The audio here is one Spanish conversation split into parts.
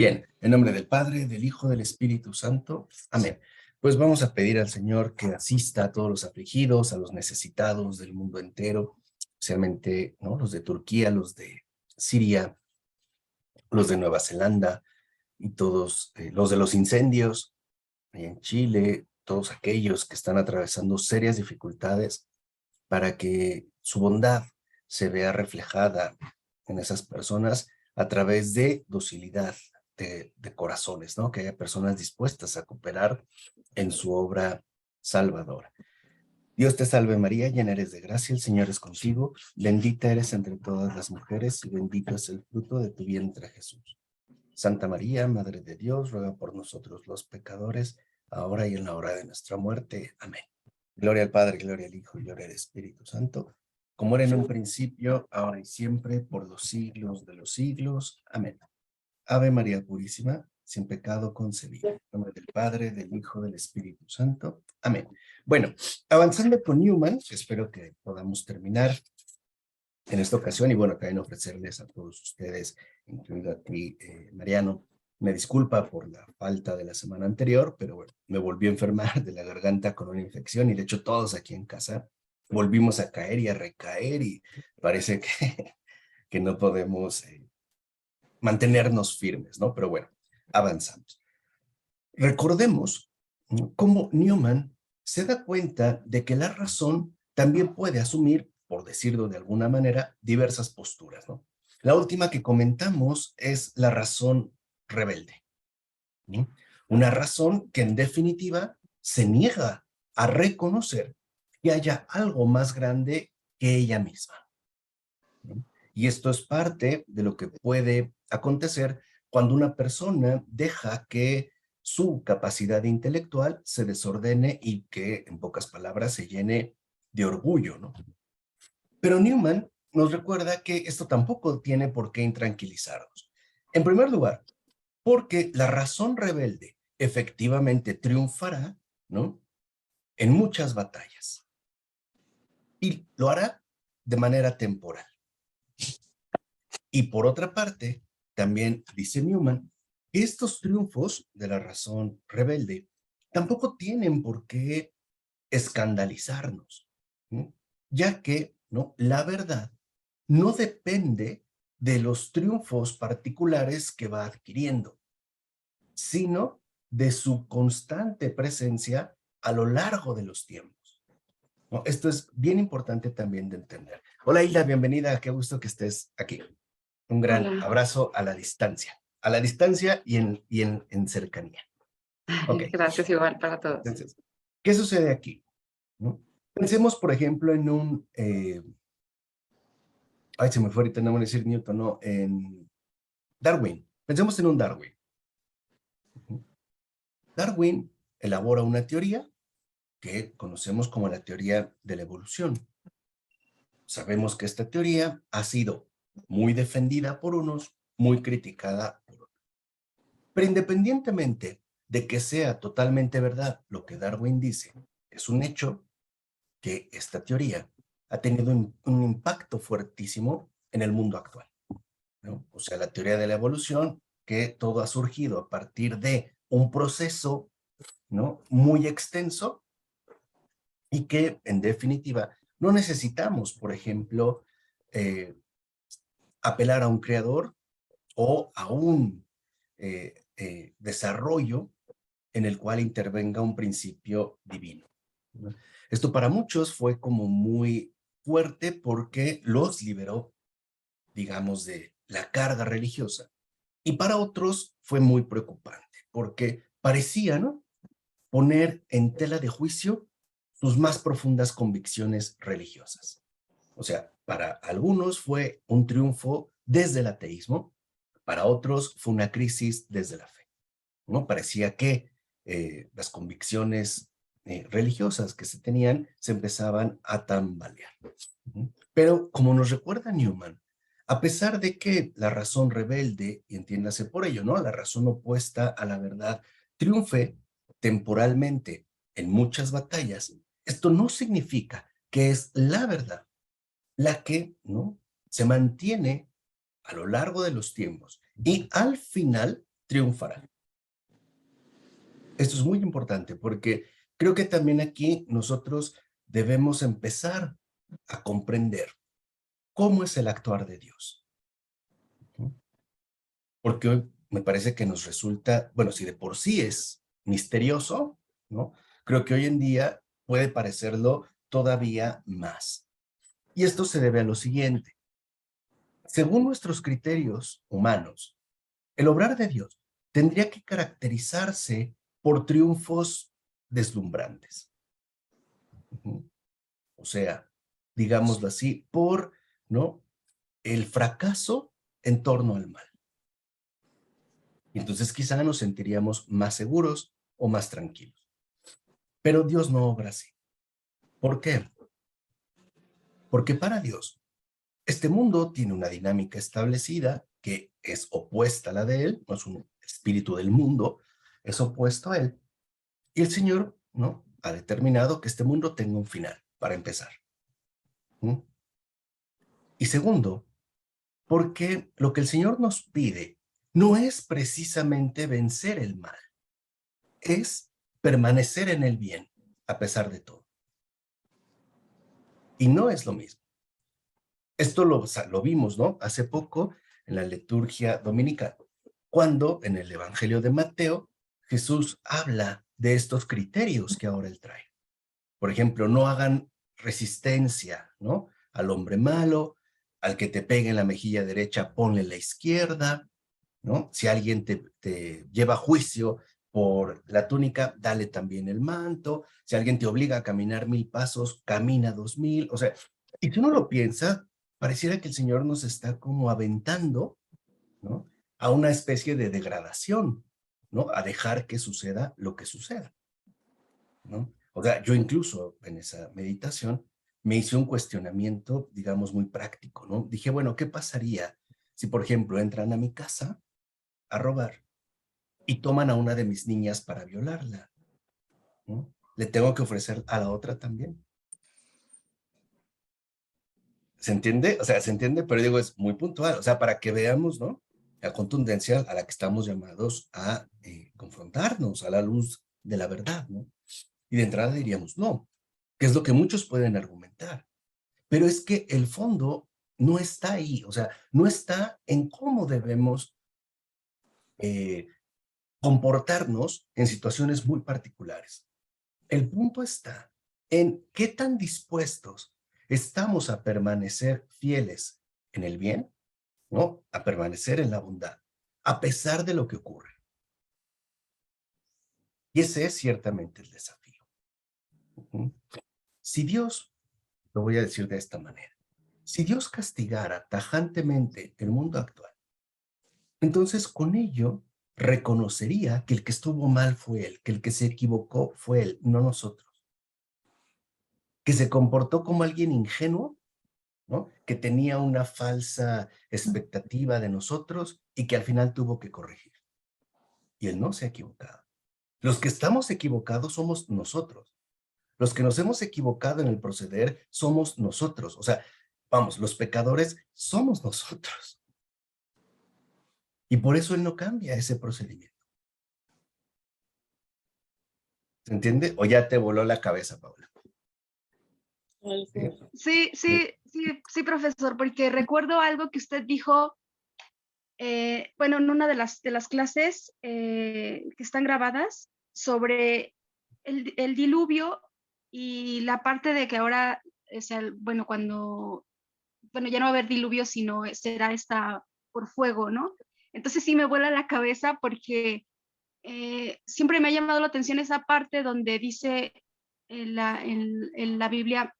Bien, en nombre del Padre, del Hijo, del Espíritu Santo. Amén. Pues vamos a pedir al Señor que asista a todos los afligidos, a los necesitados del mundo entero, especialmente, ¿no?, los de Turquía, los de Siria, los de Nueva Zelanda y todos los de los incendios en Chile, todos aquellos que están atravesando serias dificultades, para que su bondad se vea reflejada en esas personas a través de docilidad de corazones, ¿no? Que haya personas dispuestas a cooperar en su obra salvadora. Dios te salve María, llena eres de gracia, el Señor es contigo, bendita eres entre todas las mujeres y bendito es el fruto de tu vientre Jesús. Santa María, Madre de Dios, ruega por nosotros los pecadores, ahora y en la hora de nuestra muerte. Amén. Gloria al Padre, gloria al Hijo y gloria al Espíritu Santo, como era en un principio, ahora y siempre, por los siglos de los siglos. Amén. Ave María Purísima, sin pecado concebida. En nombre del Padre, del Hijo, del Espíritu Santo. Amén. Bueno, avanzando con Newman, espero que podamos terminar en esta ocasión, y bueno, también ofrecerles a todos ustedes, incluido a ti, Mariano, me disculpa por la falta de la semana anterior, pero bueno, me volví a enfermar de la garganta con una infección y de hecho todos aquí en casa volvimos a caer y a recaer y parece que no podemos mantenernos firmes, ¿no? Pero bueno, avanzamos. Recordemos cómo Newman se da cuenta de que la razón también puede asumir, por decirlo de alguna manera, diversas posturas, ¿no? La última que comentamos es la razón rebelde, ¿no? Una razón que en definitiva se niega a reconocer que haya algo más grande que ella misma, ¿no? Y esto es parte de lo que puede acontecer cuando una persona deja que su capacidad intelectual se desordene y que, en pocas palabras, se llene de orgullo, ¿no? Pero Newman nos recuerda que esto tampoco tiene por qué intranquilizarnos. En primer lugar, porque la razón rebelde efectivamente triunfará, ¿no?, en muchas batallas. Y lo hará de manera temporal. Y por otra parte, también dice Newman que estos triunfos de la razón rebelde tampoco tienen por qué escandalizarnos, ¿no? Ya que, ¿no?, la verdad no depende de los triunfos particulares que va adquiriendo, sino de su constante presencia a lo largo de los tiempos, ¿no? Esto es bien importante también de entender. Hola Hilda, bienvenida, qué gusto que estés aquí. Un gran Hola, abrazo a la distancia y en cercanía. Ok, gracias igual para todos. entonces, ¿qué sucede aquí? ¿No? Pensemos, por ejemplo, en ay, se me fue ahorita, no voy a decir Newton, no, en Darwin. Pensemos en un Darwin. Darwin elabora una teoría que conocemos como la teoría de la evolución. Sabemos que esta teoría ha sido muy defendida por unos, muy criticada por otros. Pero independientemente de que sea totalmente verdad lo que Darwin dice, es un hecho que esta teoría ha tenido un impacto fuertísimo en el mundo actual, ¿no? O sea, la teoría de la evolución, que todo ha surgido a partir de un proceso, ¿no?, muy extenso y que, en definitiva, no necesitamos, por ejemplo, eh, apelar a un creador o a un desarrollo en el cual intervenga un principio divino, ¿no? Esto para muchos fue como muy fuerte porque los liberó, digamos, de la carga religiosa. Y para otros fue muy preocupante porque parecía, ¿no?, poner en tela de juicio sus más profundas convicciones religiosas. O sea, para algunos fue un triunfo desde el ateísmo, para otros fue una crisis desde la fe, ¿no? Parecía que las convicciones religiosas que se tenían se empezaban a tambalear. Pero como nos recuerda Newman, a pesar de que la razón rebelde, y entiéndase por ello, ¿no?, la razón opuesta a la verdad, triunfe temporalmente en muchas batallas, esto no significa que es la verdad la que, ¿no?, se mantiene a lo largo de los tiempos y al final triunfará. Esto es muy importante porque creo que también aquí nosotros debemos empezar a comprender cómo es el actuar de Dios. Porque hoy me parece que nos resulta, bueno, si de por sí es misterioso, ¿no? Creo que hoy en día puede parecerlo todavía más. Y esto se debe a lo siguiente. Según nuestros criterios humanos, el obrar de Dios tendría que caracterizarse por triunfos deslumbrantes. O sea, digámoslo así, por, ¿no?, el fracaso en torno al mal. Entonces quizá nos sentiríamos más seguros o más tranquilos. Pero Dios no obra así. ¿Por qué? Porque para Dios, este mundo tiene una dinámica establecida que es opuesta a la de Él, no es un espíritu del mundo, es opuesto a Él. Y el Señor, ¿no?, ha determinado que este mundo tenga un final, para empezar. ¿Mm? Y segundo, porque lo que el Señor nos pide no es precisamente vencer el mal, es permanecer en el bien, a pesar de todo. Y no es lo mismo. Esto lo vimos, ¿no?, hace poco en la liturgia dominical, cuando en el Evangelio de Mateo, Jesús habla de estos criterios que ahora él trae. Por ejemplo, no hagan resistencia, ¿no?, al hombre malo, al que te pegue en la mejilla derecha, ponle la izquierda, ¿no? Si alguien te lleva a juicio por la túnica, dale también el manto. Si alguien te obliga a caminar 1000 pasos, camina 2000. O sea, y si uno lo piensa, pareciera que el Señor nos está como aventando, ¿no?, a una especie de degradación, ¿no?, a dejar que suceda lo que suceda, ¿no? O sea, yo incluso en esa meditación me hice un cuestionamiento, digamos, muy práctico, ¿no? Dije, bueno, ¿qué pasaría si, por ejemplo, entran a mi casa a robar y toman a una de mis niñas para violarla, ¿no? ¿Le tengo que ofrecer a la otra también? ¿Se entiende? O sea, se entiende, pero digo, es muy puntual, o sea, para que veamos, ¿no?, la contundencia a la que estamos llamados a confrontarnos a la luz de la verdad, ¿no? Y de entrada diríamos, no, que es lo que muchos pueden argumentar, pero es que el fondo no está ahí, o sea, no está en cómo debemos eh, comportarnos en situaciones muy particulares. El punto está en qué tan dispuestos estamos a permanecer fieles en el bien, ¿no?, a permanecer en la bondad, a pesar de lo que ocurre. Y ese es ciertamente el desafío. Ujú. Si Dios, lo voy a decir de esta manera, si Dios castigara tajantemente el mundo actual, entonces con ello reconocería que el que estuvo mal fue él, que el que se equivocó fue él, no nosotros, que se comportó como alguien ingenuo, ¿no?, que tenía una falsa expectativa de nosotros y que al final tuvo que corregir. Y él no se ha equivocado. Los que estamos equivocados somos nosotros. Los que nos hemos equivocado en el proceder somos nosotros. O sea, vamos, los pecadores somos nosotros. Y por eso él no cambia ese procedimiento. ¿Se entiende? ¿O ya te voló la cabeza, Paula? ¿Sí? Sí, Sí. sí, sí, sí, profesor, porque recuerdo algo que usted dijo, bueno, en una de las clases que están grabadas sobre el diluvio y la parte de que ahora, o sea, bueno, bueno, ya no va a haber diluvio, sino será esta por fuego, ¿no? Entonces sí me vuela la cabeza porque siempre me ha llamado la atención esa parte donde dice en la Biblia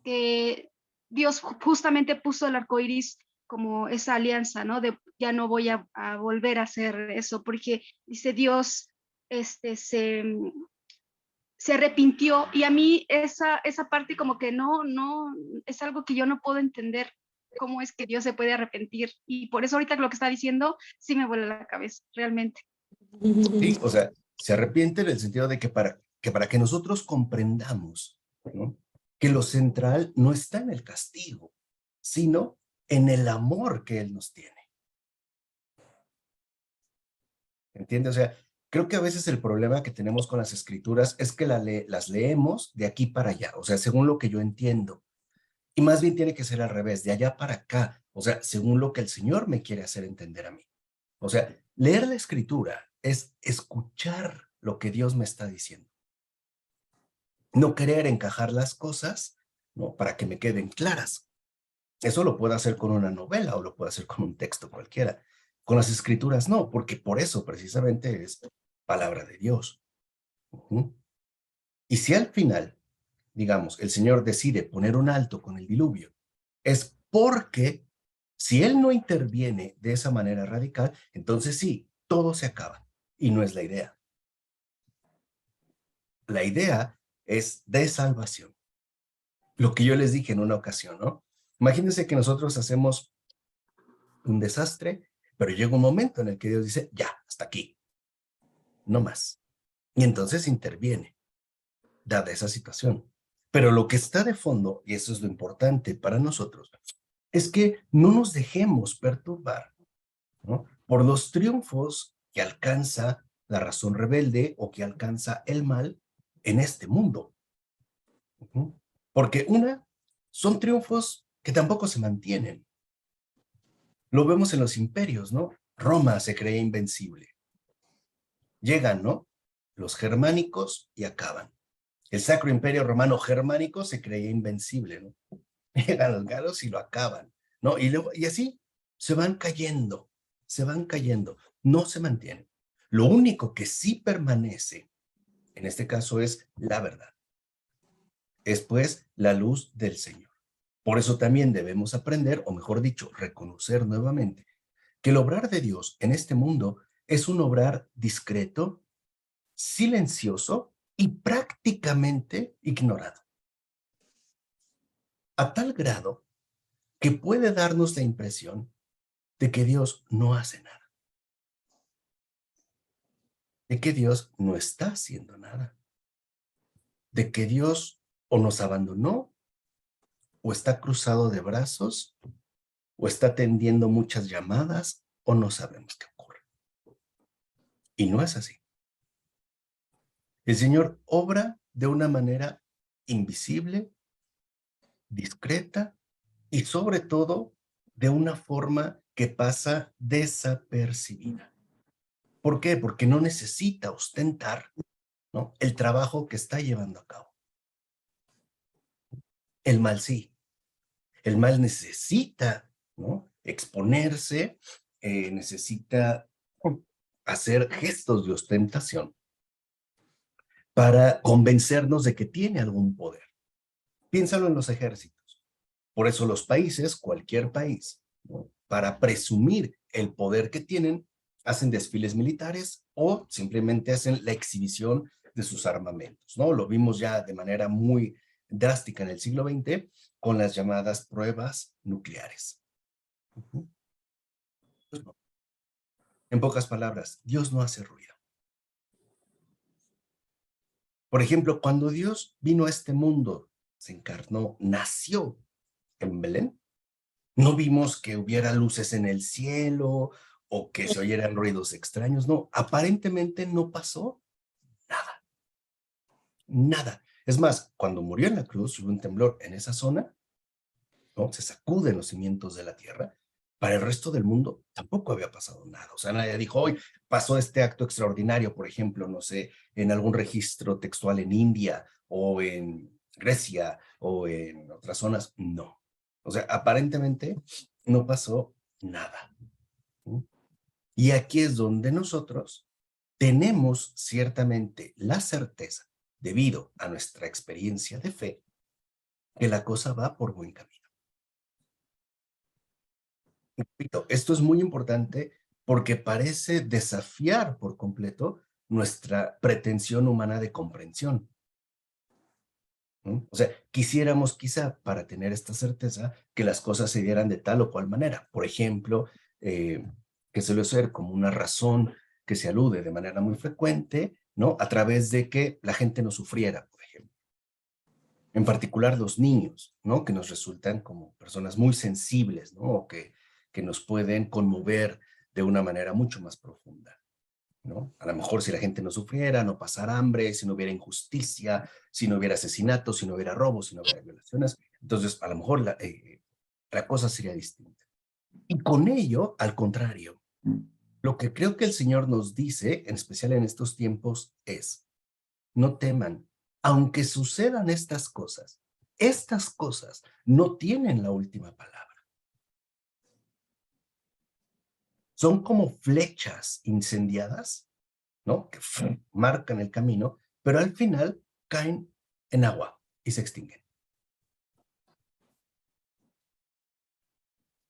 que Dios justamente puso el arco iris como esa alianza, ¿no? De ya no voy a volver a hacer eso, porque dice Dios, este, se arrepintió y a mí esa parte como que no, es algo que yo no puedo entender cómo es que Dios se puede arrepentir y por eso ahorita lo que está diciendo sí me vuela la cabeza, realmente. Sí, o sea, se arrepiente en el sentido de que para que nosotros comprendamos, ¿no?, que lo central no está en el castigo, sino en el amor que Él nos tiene. ¿entiendes? O sea, creo que a veces el problema que tenemos con las escrituras es que las leemos de aquí para allá, o sea, según lo que yo entiendo. Y más bien tiene que ser al revés, de allá para acá, o sea, según lo que el Señor me quiere hacer entender a mí. O sea, leer la escritura es escuchar lo que Dios me está diciendo. No querer encajar las cosas, ¿no? Para que me queden claras. Eso lo puedo hacer con una novela o lo puedo hacer con un texto cualquiera. Con las escrituras no, porque por eso precisamente es palabra de Dios. Ujú. Y si al final, digamos, el Señor decide poner un alto con el diluvio, es porque si Él no interviene de esa manera radical, entonces sí, todo se acaba. Y no es la idea. La idea es de salvación. Lo que yo les dije en una ocasión, ¿no? Imagínense que nosotros hacemos un desastre, pero llega un momento en el que Dios dice, ya, hasta aquí, no más. Y entonces interviene, dada esa situación. Pero lo que está de fondo, y eso es lo importante para nosotros, es que no nos dejemos perturbar, ¿no? Por los triunfos que alcanza la razón rebelde o que alcanza el mal en este mundo. Porque son triunfos que tampoco se mantienen. Lo vemos en los imperios, ¿no? Roma se creía invencible. Llegan, ¿no? Los germánicos y acaban. El Sacro Imperio Romano Germánico se creía invencible, ¿no? Llegan los galos y lo acaban, ¿no? Y así se van cayendo, no se mantienen. Lo único que sí permanece, en este caso, es la verdad. Es pues la luz del Señor. Por eso también debemos aprender, o mejor dicho, reconocer nuevamente, que el obrar de Dios en este mundo es un obrar discreto, silencioso y prácticamente ignorado. A tal grado que puede darnos la impresión de que Dios no hace nada, de que Dios no está haciendo nada, de que Dios o nos abandonó, o está cruzado de brazos, o está atendiendo muchas llamadas, o no sabemos qué ocurre. Y no es así. El Señor obra de una manera invisible, discreta y sobre todo de una forma que pasa desapercibida. ¿Por qué? Porque no necesita ostentar, ¿no?, el trabajo que está llevando a cabo. El mal sí. El mal necesita, ¿no?, exponerse, necesita hacer gestos de ostentación para convencernos de que tiene algún poder. Piénsalo en los ejércitos. Por eso los países, cualquier país, ¿no?, para presumir el poder que tienen, hacen desfiles militares o simplemente hacen la exhibición de sus armamentos, ¿no? Lo vimos ya de manera muy drástica en el siglo XX con las llamadas pruebas nucleares. Pues no. En pocas palabras, Dios no hace ruido. Por ejemplo, cuando Dios vino a este mundo, se encarnó, nació en Belén, no vimos que hubiera luces en el cielo o que se oyeran ruidos extraños, no, aparentemente no pasó nada, nada. Es más, cuando murió en la cruz, hubo un temblor en esa zona, ¿no? Se sacuden los cimientos de la tierra. Para el resto del mundo tampoco había pasado nada. O sea, nadie dijo, hoy pasó este acto extraordinario, por ejemplo, no sé, en algún registro textual en India o en Grecia o en otras zonas. No. O sea, aparentemente no pasó nada. ¿Sí? Y aquí es donde nosotros tenemos ciertamente la certeza, debido a nuestra experiencia de fe, que la cosa va por buen camino. Repito, esto es muy importante porque parece desafiar por completo nuestra pretensión humana de comprensión, ¿no? O sea, quisiéramos quizá para tener esta certeza que las cosas se dieran de tal o cual manera. Por ejemplo, que suele ser como una razón que se alude de manera muy frecuente, ¿no? A través de que la gente no sufriera, por ejemplo. En particular los niños, ¿no? Que nos resultan como personas muy sensibles, ¿no? O que nos pueden conmover de una manera mucho más profunda. ¿no? A lo mejor si la gente no sufriera, no pasara hambre, si no hubiera injusticia, si no hubiera asesinatos, si no hubiera robos, si no hubiera violaciones, entonces a lo mejor la cosa sería distinta. Y con ello, al contrario, lo que creo que el Señor nos dice, en especial en estos tiempos, es, no teman, aunque sucedan estas cosas no tienen la última palabra. Son como flechas incendiadas, ¿no? Que marcan el camino, pero al final caen en agua y se extinguen.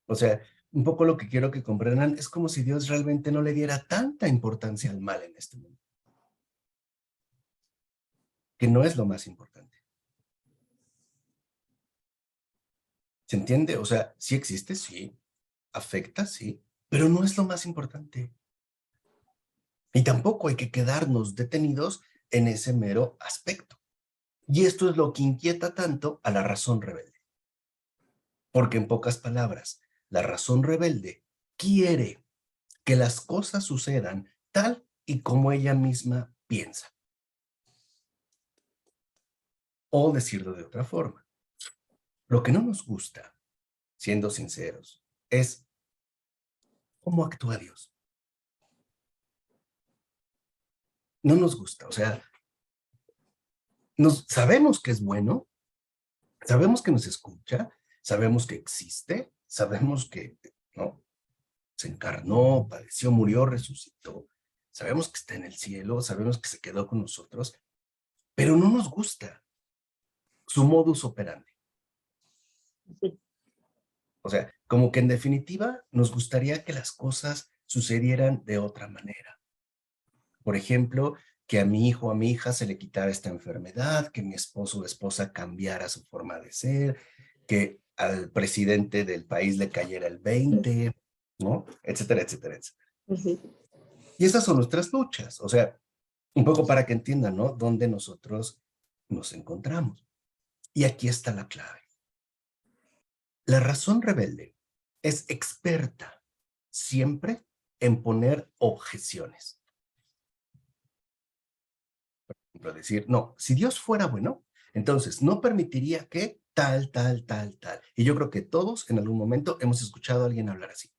O sea, un poco lo que quiero que comprendan es como si Dios realmente no le diera tanta importancia al mal en este mundo, que no es lo más importante. ¿Se entiende? O sea, sí existe, sí, afecta, sí, pero no es lo más importante. Y tampoco hay que quedarnos detenidos en ese mero aspecto. Y esto es lo que inquieta tanto a la razón rebelde. Porque en pocas palabras, la razón rebelde quiere que las cosas sucedan tal y como ella misma piensa. O decirlo de otra forma, lo que no nos gusta, siendo sinceros, es cómo actúa Dios. No nos gusta, o sea, sabemos que es bueno, sabemos que nos escucha, sabemos que existe, sabemos que, ¿no? Se encarnó, padeció, murió, resucitó. Sabemos que está en el cielo, sabemos que se quedó con nosotros, pero no nos gusta su modus operandi. O sea, como que en definitiva nos gustaría que las cosas sucedieran de otra manera. Por ejemplo, que a mi hijo o a mi hija se le quitara esta enfermedad, que mi esposo o esposa cambiara su forma de ser, que al presidente del país le cayera el 20, ¿no? Etcétera, etcétera, etcétera. Y esas son nuestras luchas, o sea, un poco para que entiendan, ¿no? Dónde nosotros nos encontramos. Y aquí está la clave. La razón rebelde es experta siempre en poner objeciones. Por ejemplo, decir, no, si Dios fuera bueno, entonces no permitiría que tal, tal, tal, tal. Y yo creo que todos en algún momento hemos escuchado a alguien hablar así.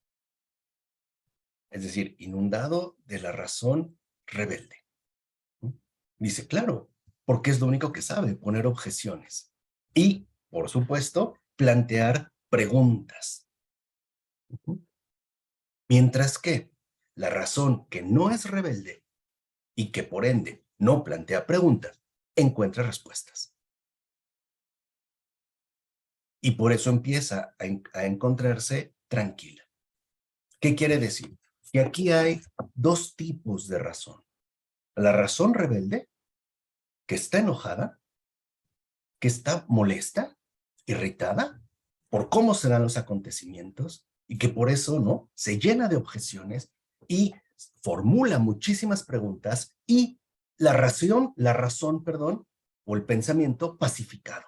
Es decir, inundado de la razón rebelde. Dice, claro, porque es lo único que sabe, poner objeciones. Y, por supuesto, plantear preguntas. Mientras que la razón que no es rebelde y que por ende no plantea preguntas, encuentra respuestas. Y por eso empieza a encontrarse tranquila. ¿Qué quiere decir? Que aquí hay dos tipos de razón. La razón rebelde, que está enojada, que está molesta, irritada por cómo serán los acontecimientos y que por eso no se llena de objeciones y formula muchísimas preguntas y la razón, perdón, o el pensamiento pacificado.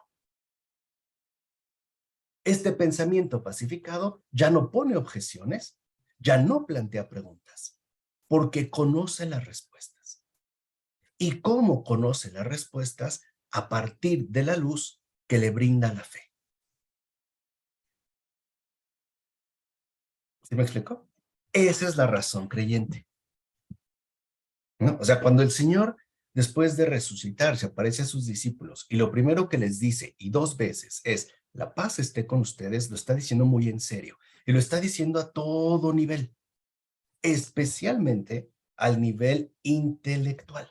Este pensamiento pacificado ya no pone objeciones, ya no plantea preguntas, porque conoce las respuestas. ¿Y cómo conoce las respuestas? A partir de la luz que le brinda la fe. ¿Sí me explico? Esa es la razón creyente, ¿no? O sea, cuando el Señor, después de resucitar, se aparece a sus discípulos y lo primero que les dice, y dos veces, es, la paz esté con ustedes, lo está diciendo muy en serio. Y lo está diciendo a todo nivel, especialmente al nivel intelectual.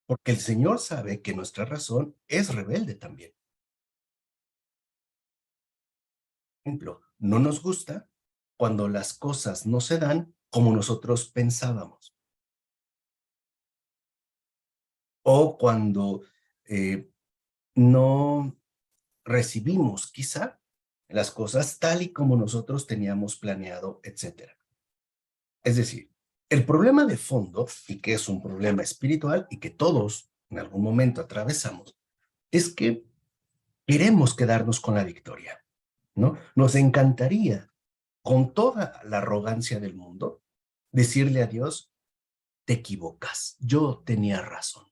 Porque el Señor sabe que nuestra razón es rebelde también. Por ejemplo, no nos gusta cuando las cosas no se dan como nosotros pensábamos. O cuando no recibimos quizá las cosas tal y como nosotros teníamos planeado, etcétera. Es decir, el problema de fondo, y que es un problema espiritual y que todos en algún momento atravesamos, es que queremos quedarnos con la victoria, ¿no? Nos encantaría con toda la arrogancia del mundo, decirle a Dios, te equivocas, yo tenía razón,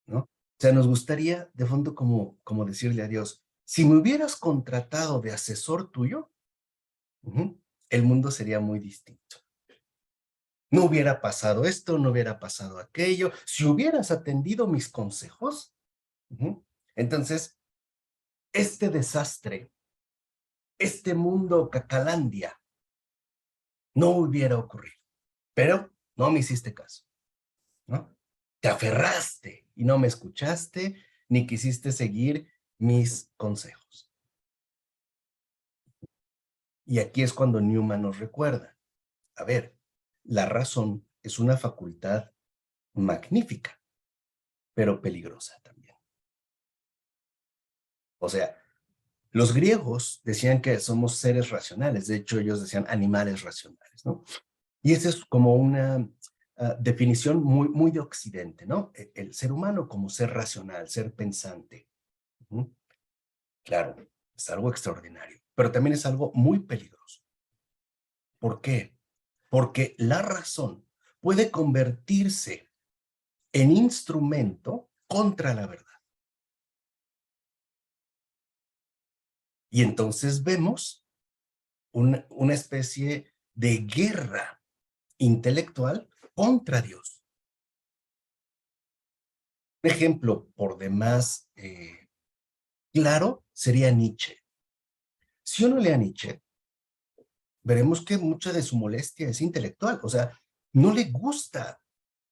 ¿no? O sea, nos gustaría de fondo como decirle a Dios, si me hubieras contratado de asesor tuyo, el mundo sería muy distinto. No hubiera pasado esto, no hubiera pasado aquello, si hubieras atendido mis consejos. Entonces, este desastre, este mundo cacalandia, no hubiera ocurrido. Pero no me hiciste caso, ¿no? Te aferraste y no me escuchaste, ni quisiste seguir mis consejos. Y aquí es cuando Newman nos recuerda, a ver, la razón es una facultad magnífica, pero peligrosa también. O sea, los griegos decían que somos seres racionales, de hecho ellos decían animales racionales, ¿no? Y esa es como una definición muy de Occidente, ¿no? El ser humano como ser racional, ser pensante. Claro, es algo extraordinario, pero también es algo muy peligroso. ¿Por qué? Porque la razón puede convertirse en instrumento contra la verdad. Y entonces vemos una especie de guerra intelectual contra Dios. Un ejemplo por demás claro sería Nietzsche. Si uno lee a Nietzsche, veremos que mucha de su molestia es intelectual, o sea, no le gusta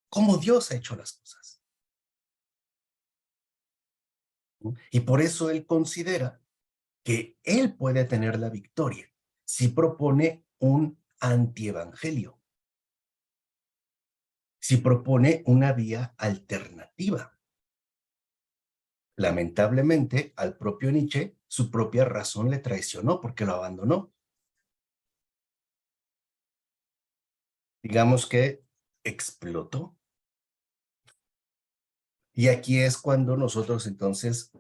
cómo Dios ha hecho las cosas. Y por eso él considera que él puede tener la victoria si propone un antievangelio, si propone una vía alternativa. Lamentablemente, al propio Nietzsche, su propia razón le traicionó porque lo abandonó. Digamos que explotó. Y aquí es cuando nosotros entonces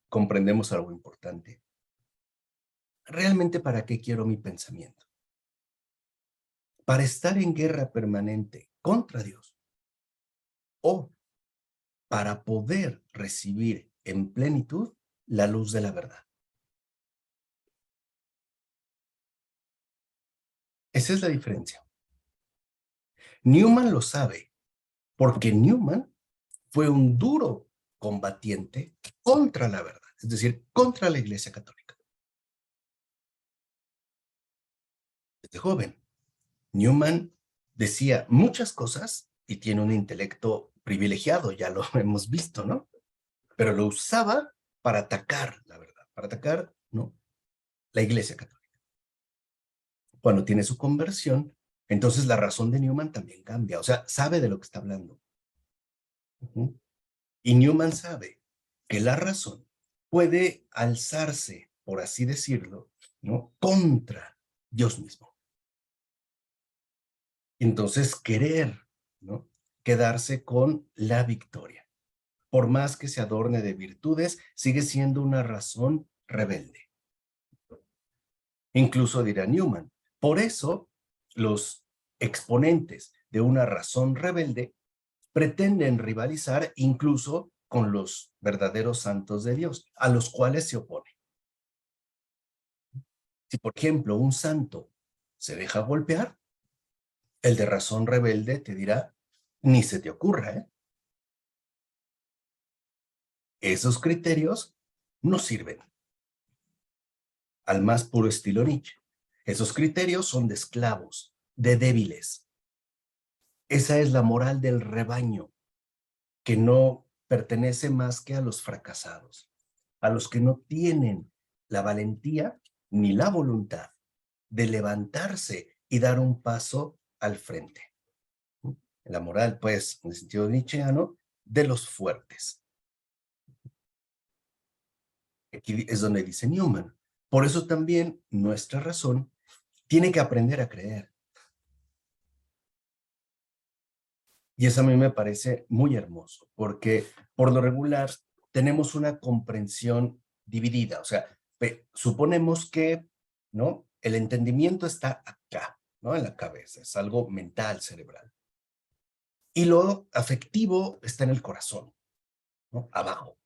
comprendemos algo importante. ¿Realmente para qué quiero mi pensamiento? ¿Para estar en guerra permanente contra Dios? ¿O para poder recibir en plenitud la luz de la verdad? Esa es la diferencia. Newman lo sabe, porque Newman fue un duro combatiente contra la verdad, es decir, contra la Iglesia Católica. Desde joven, Newman decía muchas cosas y tiene un intelecto privilegiado, ya lo hemos visto, ¿no? Pero lo usaba para atacar la verdad, para atacar, ¿no?, la Iglesia Católica. Cuando tiene su conversión, entonces la razón de Newman también cambia, o sea, sabe de lo que está hablando. Y Newman sabe que la razón puede alzarse, por así decirlo, ¿no?, contra Dios mismo. Entonces, querer, ¿no?, quedarse con la victoria, por más que se adorne de virtudes, sigue siendo una razón rebelde. Incluso dirá Newman, por eso los exponentes de una razón rebelde pretenden rivalizar incluso con los verdaderos santos de Dios, a los cuales se opone. Si, por ejemplo, un santo se deja golpear, el de razón rebelde te dirá, ni se te ocurra, ¿eh? Esos criterios no sirven. Al más puro estilo Nietzsche. Esos criterios son de esclavos, de débiles. Esa es la moral del rebaño, que no pertenece más que a los fracasados, a los que no tienen la valentía ni la voluntad de levantarse y dar un paso al frente. La moral, pues, en el sentido nietzscheano, de los fuertes. Aquí es donde dice Newman. Por eso también nuestra razón tiene que aprender a creer. Y eso a mí me parece muy hermoso, porque por lo regular tenemos una comprensión dividida. O sea, suponemos que, ¿no?, el entendimiento está acá, ¿no? En la cabeza, es algo mental, cerebral. Y lo afectivo está en el corazón, ¿no? Abajo.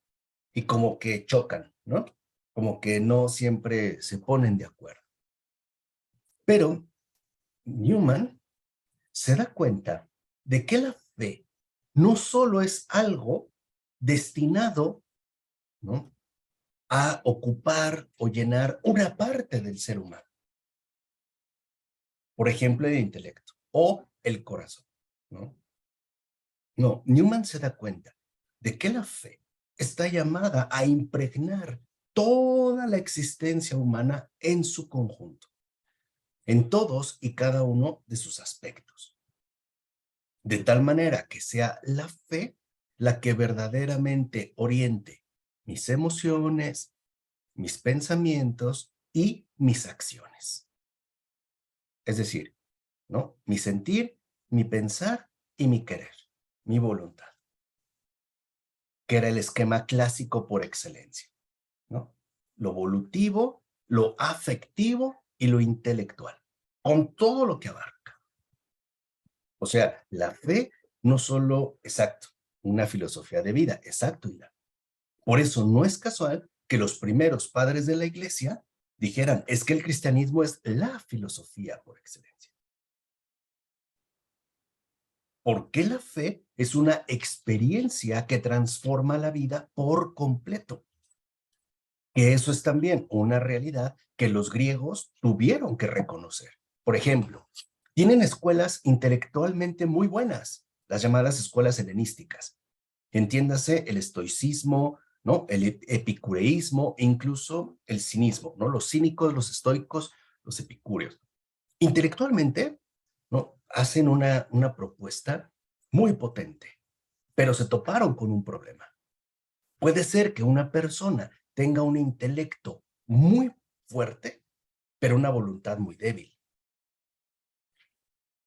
Y como que chocan, ¿no? Como que no siempre se ponen de acuerdo. Pero Newman se da cuenta de que la fe no solo es algo destinado, ¿no?, a ocupar o llenar una parte del ser humano. Por ejemplo, el intelecto o el corazón, ¿no? No, Newman se da cuenta de que la fe está llamada a impregnar toda la existencia humana en su conjunto, en todos y cada uno de sus aspectos, de tal manera que sea la fe la que verdaderamente oriente mis emociones, mis pensamientos y mis acciones. Es decir, ¿no? Mi sentir, mi pensar y mi querer, mi voluntad, que era el esquema clásico por excelencia, ¿no? Lo volutivo, lo afectivo y lo intelectual, con todo lo que abarca. O sea, la fe no solo, exacto, una filosofía de vida, exacto, Ira. Por eso no es casual que los primeros padres de la iglesia dijeran, es que el cristianismo es la filosofía por excelencia. Porque la fe es una experiencia que transforma la vida por completo. Que eso es también una realidad que los griegos tuvieron que reconocer. Por ejemplo, tienen escuelas intelectualmente muy buenas, las llamadas escuelas helenísticas. Entiéndase el estoicismo, ¿no? El epicureísmo e incluso el cinismo, ¿no? Los cínicos, los estoicos, los epicúreos. Intelectualmente, ¿no?, hacen una propuesta muy potente, pero se toparon con un problema. Puede ser que una persona tenga un intelecto muy fuerte, pero una voluntad muy débil.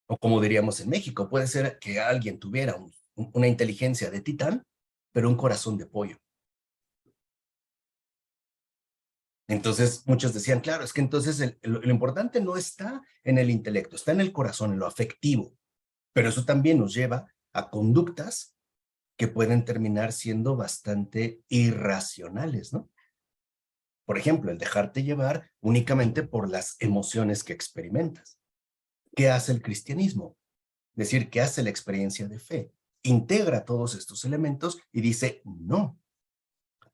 O como diríamos en México, puede ser que alguien tuviera una inteligencia de titán, pero un corazón de pollo. Entonces muchos decían, claro, es que entonces lo importante no está en el intelecto, está en el corazón, en lo afectivo. Pero eso también nos lleva a conductas que pueden terminar siendo bastante irracionales, ¿no? Por ejemplo, el dejarte llevar únicamente por las emociones que experimentas. ¿Qué hace el cristianismo? Es decir, ¿qué hace la experiencia de fe? Integra todos estos elementos y dice, no,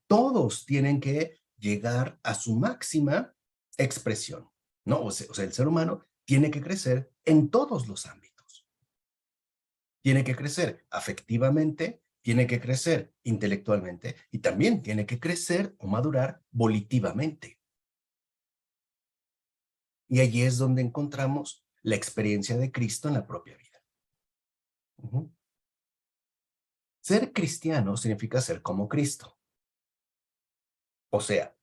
todos tienen que llegar a su máxima expresión, ¿no? O sea, el ser humano tiene que crecer en todos los ámbitos. Tiene que crecer afectivamente, tiene que crecer intelectualmente y también tiene que crecer o madurar volitivamente. Y allí es donde encontramos la experiencia de Cristo en la propia vida. Uh-huh. Ser cristiano significa ser como Cristo. O sea,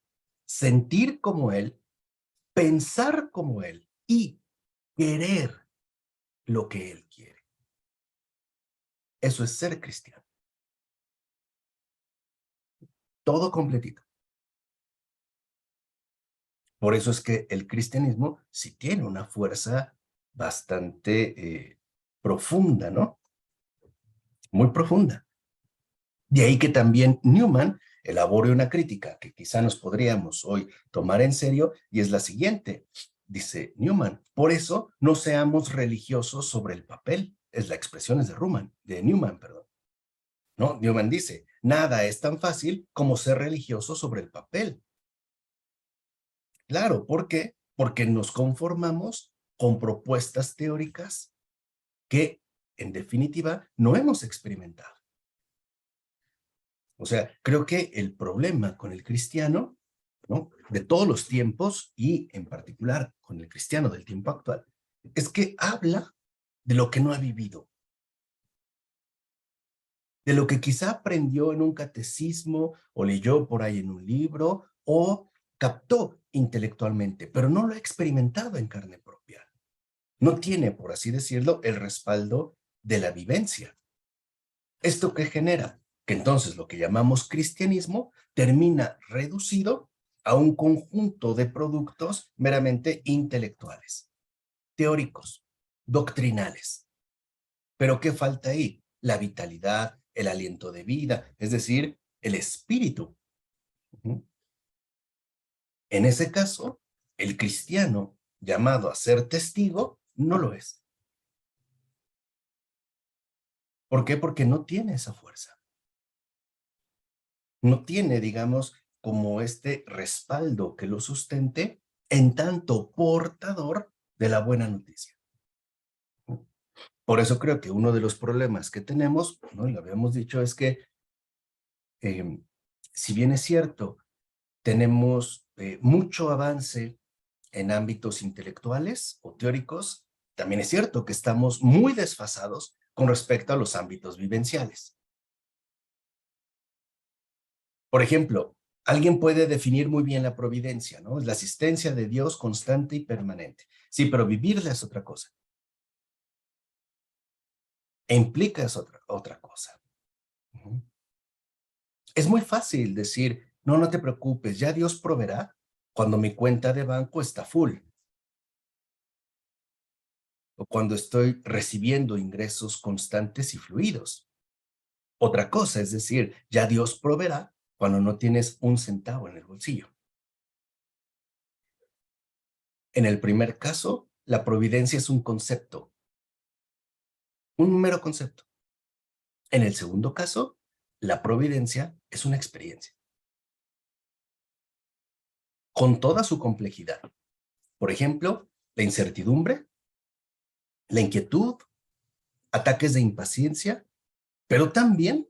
sentir como Él, pensar como Él y querer lo que Él quiere. Eso es ser cristiano. Todo completito. Por eso es que el cristianismo sí tiene una fuerza bastante profunda, ¿no? Muy profunda. De ahí que también Newman elabore una crítica que quizá nos podríamos hoy tomar en serio y es la siguiente. Dice Newman, por eso no seamos religiosos sobre el papel. Es la expresión es de Newman, perdón. ¿No? Newman dice, nada es tan fácil como ser religioso sobre el papel. Claro, ¿por qué? Porque nos conformamos con propuestas teóricas que, en definitiva, no hemos experimentado. O sea, creo que el problema con el cristiano, ¿no?, de todos los tiempos y en particular con el cristiano del tiempo actual, es que habla de lo que no ha vivido, de lo que quizá aprendió en un catecismo o leyó por ahí en un libro o captó intelectualmente, pero no lo ha experimentado en carne propia. No tiene, por así decirlo, el respaldo de la vivencia. ¿Esto qué genera? Que entonces lo que llamamos cristianismo termina reducido a un conjunto de productos meramente intelectuales, teóricos, doctrinales. ¿Pero qué falta ahí? La vitalidad, el aliento de vida, es decir, el espíritu. En ese caso, el cristiano llamado a ser testigo no lo es. ¿Por qué? Porque no tiene esa fuerza. No tiene, digamos, como este respaldo que lo sustente en tanto portador de la buena noticia. Por eso creo que uno de los problemas que tenemos, ¿no? Y lo habíamos dicho, es que si bien es cierto, tenemos mucho avance en ámbitos intelectuales o teóricos, también es cierto que estamos muy desfasados con respecto a los ámbitos vivenciales. Por ejemplo, alguien puede definir muy bien la providencia, ¿no? Es la asistencia de Dios constante y permanente. Sí, pero vivirla es otra cosa. E implica es otra cosa. Es muy fácil decir, no, no te preocupes, ya Dios proveerá cuando mi cuenta de banco está full o cuando estoy recibiendo ingresos constantes y fluidos. Otra cosa es decir, ya Dios proveerá cuando no tienes un centavo en el bolsillo. En el primer caso, la providencia es un concepto, un mero concepto. En el segundo caso, la providencia es una experiencia, con toda su complejidad. Por ejemplo, la incertidumbre, la inquietud, ataques de impaciencia, pero también,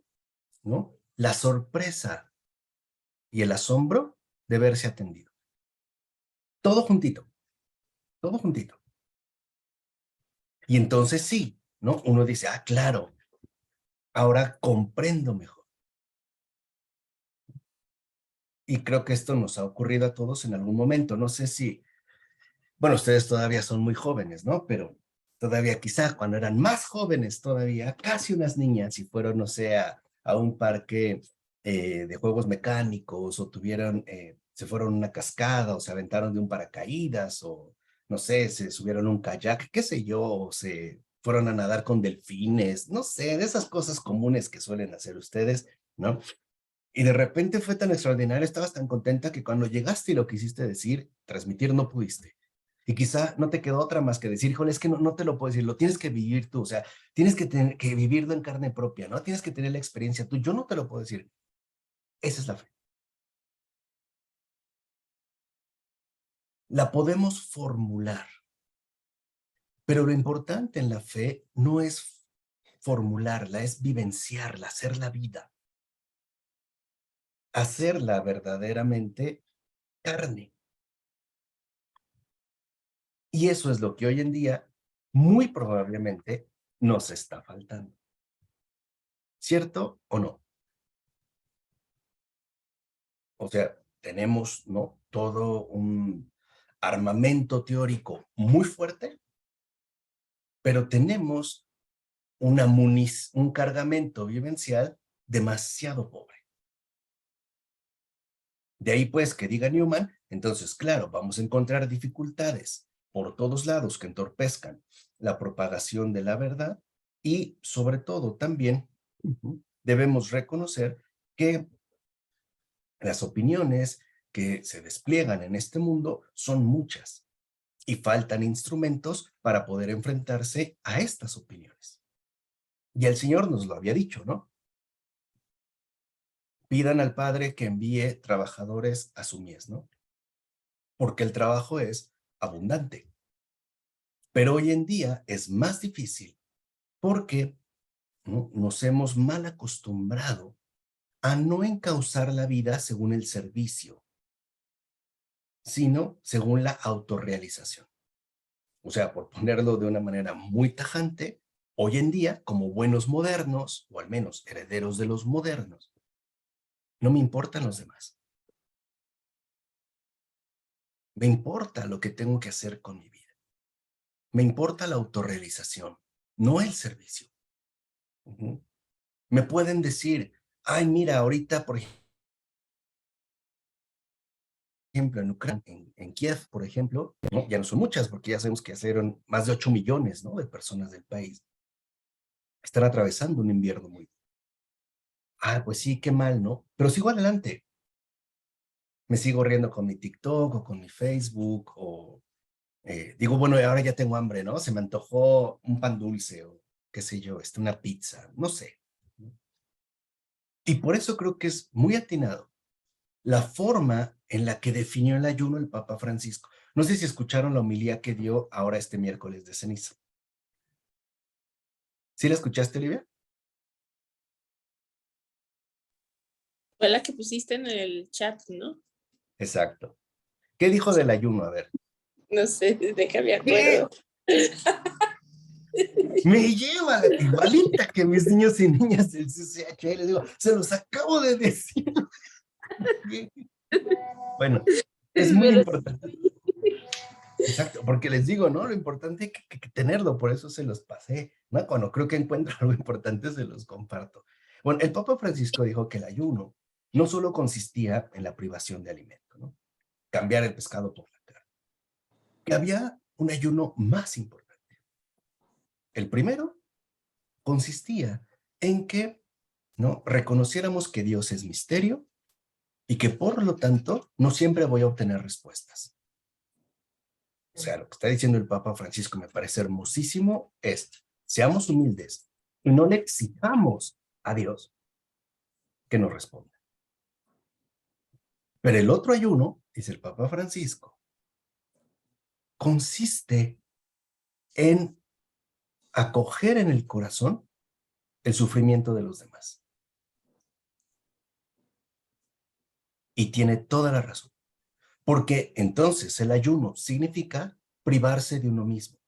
¿no? La sorpresa y el asombro de verse atendido. Todo juntito, todo juntito. Y entonces sí, ¿no? Uno dice, ah, claro, ahora comprendo mejor. Y creo que esto nos ha ocurrido a todos en algún momento. No sé si, bueno, ustedes todavía son muy jóvenes, ¿no? Pero todavía quizá cuando eran más jóvenes todavía, casi unas niñas, y fueron, no sé, a un parque de juegos mecánicos o tuvieron, se fueron a una cascada o se aventaron de un paracaídas o, no sé, se subieron a un kayak, qué sé yo, o se fueron a nadar con delfines, no sé, de esas cosas comunes que suelen hacer ustedes, ¿no? Y de repente fue tan extraordinario, estabas tan contenta que cuando llegaste y lo quisiste decir, transmitir no pudiste. Y quizá no te quedó otra más que decir, híjole, es que no, no te lo puedo decir, lo tienes que vivir tú, o sea, tienes que tener que vivirlo en carne propia, ¿no? Tienes que tener la experiencia tú, yo no te lo puedo decir. Esa es la fe. La podemos formular, pero lo importante en la fe no es formularla, es vivenciarla, hacer la vida, hacerla verdaderamente carne. Y eso es lo que hoy en día, muy probablemente, nos está faltando. ¿Cierto o no? O sea, tenemos, ¿no? Todo un armamento teórico muy fuerte, pero tenemos un cargamento vivencial demasiado pobre. De ahí pues que diga Newman, entonces claro, vamos a encontrar dificultades por todos lados que entorpezcan la propagación de la verdad y sobre todo también debemos reconocer que las opiniones que se despliegan en este mundo son muchas y faltan instrumentos para poder enfrentarse a estas opiniones. Y el Señor nos lo había dicho, ¿no? Pidan al Padre que envíe trabajadores a su mies, ¿no? Porque el trabajo es abundante. Pero hoy en día es más difícil porque, ¿no?, nos hemos mal acostumbrado a no encauzar la vida según el servicio, sino según la autorrealización. O sea, por ponerlo de una manera muy tajante, hoy en día, como buenos modernos, o al menos herederos de los modernos, no me importan los demás. Me importa lo que tengo que hacer con mi vida. Me importa la autorrealización, no el servicio. Me pueden decir, ay, mira, ahorita, por ejemplo, ejemplo, en Ucrania, en Kiev, por ejemplo, ¿no? Ya no son muchas, porque ya sabemos que ya fueron más de 8 millones, ¿no?, de personas del país. Están atravesando un invierno muy... pues sí, qué mal, ¿no? Pero sigo adelante. Me sigo riendo con mi TikTok o con mi Facebook o digo, bueno, ahora ya tengo hambre, ¿no? Se me antojó un pan dulce o qué sé yo, una pizza, no sé. Y por eso creo que es muy atinado la forma en la que definió el ayuno el Papa Francisco. No sé si escucharon la homilía que dio ahora este miércoles de ceniza. ¿Sí la escuchaste, Olivia? Fue la que pusiste en el chat, ¿no? Exacto. ¿Qué dijo del ayuno? A ver. No sé, desde que me acuerdo. Me lleva igualita que mis niños y niñas del CCH. Les digo, se los acabo de decir. Bueno, es muy importante. Exacto, porque les digo, ¿no? Lo importante es que tenerlo, por eso se los pasé, ¿no? Cuando creo que encuentro algo importante se los comparto. Bueno, el Papa Francisco dijo que el ayuno no solo consistía en la privación de alimento, ¿no? Cambiar el pescado por la carne. Que había un ayuno más importante. El primero consistía en que, ¿no?, reconociéramos que Dios es misterio y que por lo tanto no siempre voy a obtener respuestas. O sea, lo que está diciendo el Papa Francisco me parece hermosísimo es, seamos humildes y no le exijamos a Dios que nos responda. Pero el otro ayuno, dice el Papa Francisco, consiste en acoger en el corazón el sufrimiento de los demás. Y tiene toda la razón. Porque entonces el ayuno significa privarse de uno mismo.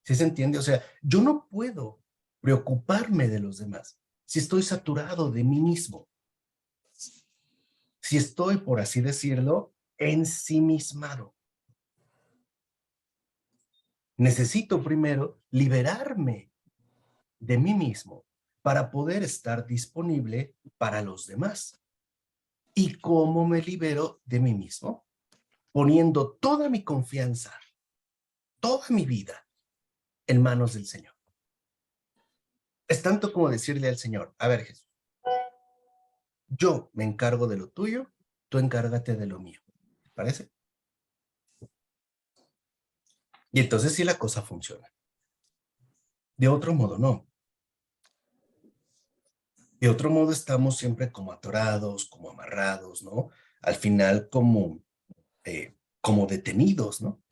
¿Sí se entiende? O sea, yo no puedo preocuparme de los demás si estoy saturado de mí mismo. Si estoy, por así decirlo, ensimismado. Necesito primero liberarme de mí mismo para poder estar disponible para los demás. ¿Y cómo me libero de mí mismo? Poniendo toda mi confianza, toda mi vida en manos del Señor. Es tanto como decirle al Señor, a ver, Jesús, yo me encargo de lo tuyo, tú encárgate de lo mío. ¿Te parece? Y entonces sí la cosa funciona. De otro modo, no. De otro modo estamos siempre como atorados, como amarrados, ¿no? Al final como detenidos, ¿no?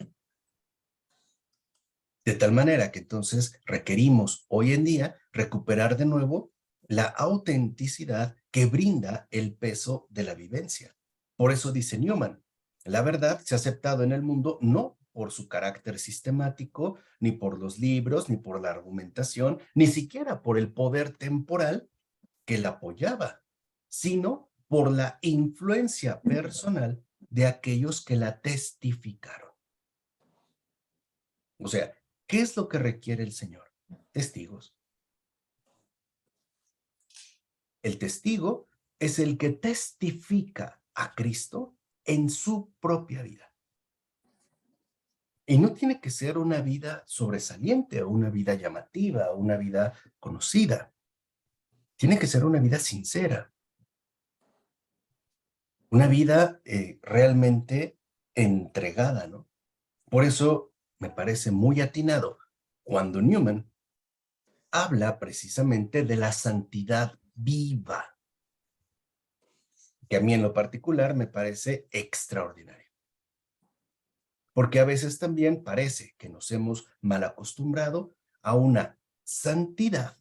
De tal manera que entonces requerimos hoy en día recuperar de nuevo la autenticidad que brinda el peso de la vivencia. Por eso dice Newman, la verdad se ha aceptado en el mundo no por su carácter sistemático, ni por los libros, ni por la argumentación, ni siquiera por el poder temporal que la apoyaba, sino por la influencia personal de aquellos que la testificaron. O sea, ¿qué es lo que requiere el Señor? Testigos. El testigo es el que testifica a Cristo en su propia vida. Y no tiene que ser una vida sobresaliente o una vida llamativa o una vida conocida. Tiene que ser una vida sincera. Una vida realmente entregada, ¿no? Por eso me parece muy atinado cuando Newman habla precisamente de la santidad viva, que a mí en lo particular me parece extraordinario. Porque a veces también parece que nos hemos mal acostumbrado a una santidad,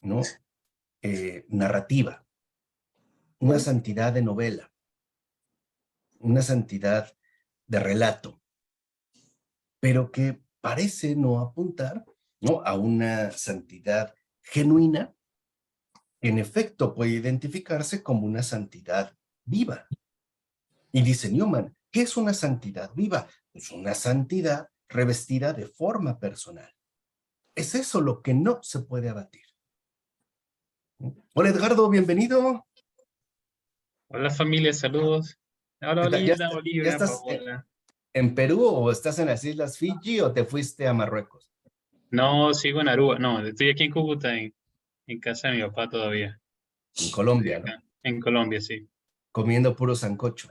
¿no? Narrativa, una santidad de novela, una santidad de relato, pero que parece no apuntar, ¿no?, a una santidad genuina, que en efecto puede identificarse como una santidad viva. Y dice Newman, ¿qué es una santidad viva? Es una santidad revestida de forma personal. Es eso lo que no se puede abatir. Hola Edgardo, bienvenido. Hola familia, saludos. Hola ¿Qué tal? ¿Ya, Olinda, ya Olivia, estás Paola. en Perú o estás en las Islas Fiji o te fuiste a Marruecos? No, sigo en Aruba. No, estoy aquí en Cúcuta, en casa de mi papá todavía. En Estoy Colombia, ¿no? acá, en Colombia, sí. Comiendo puro sancocho.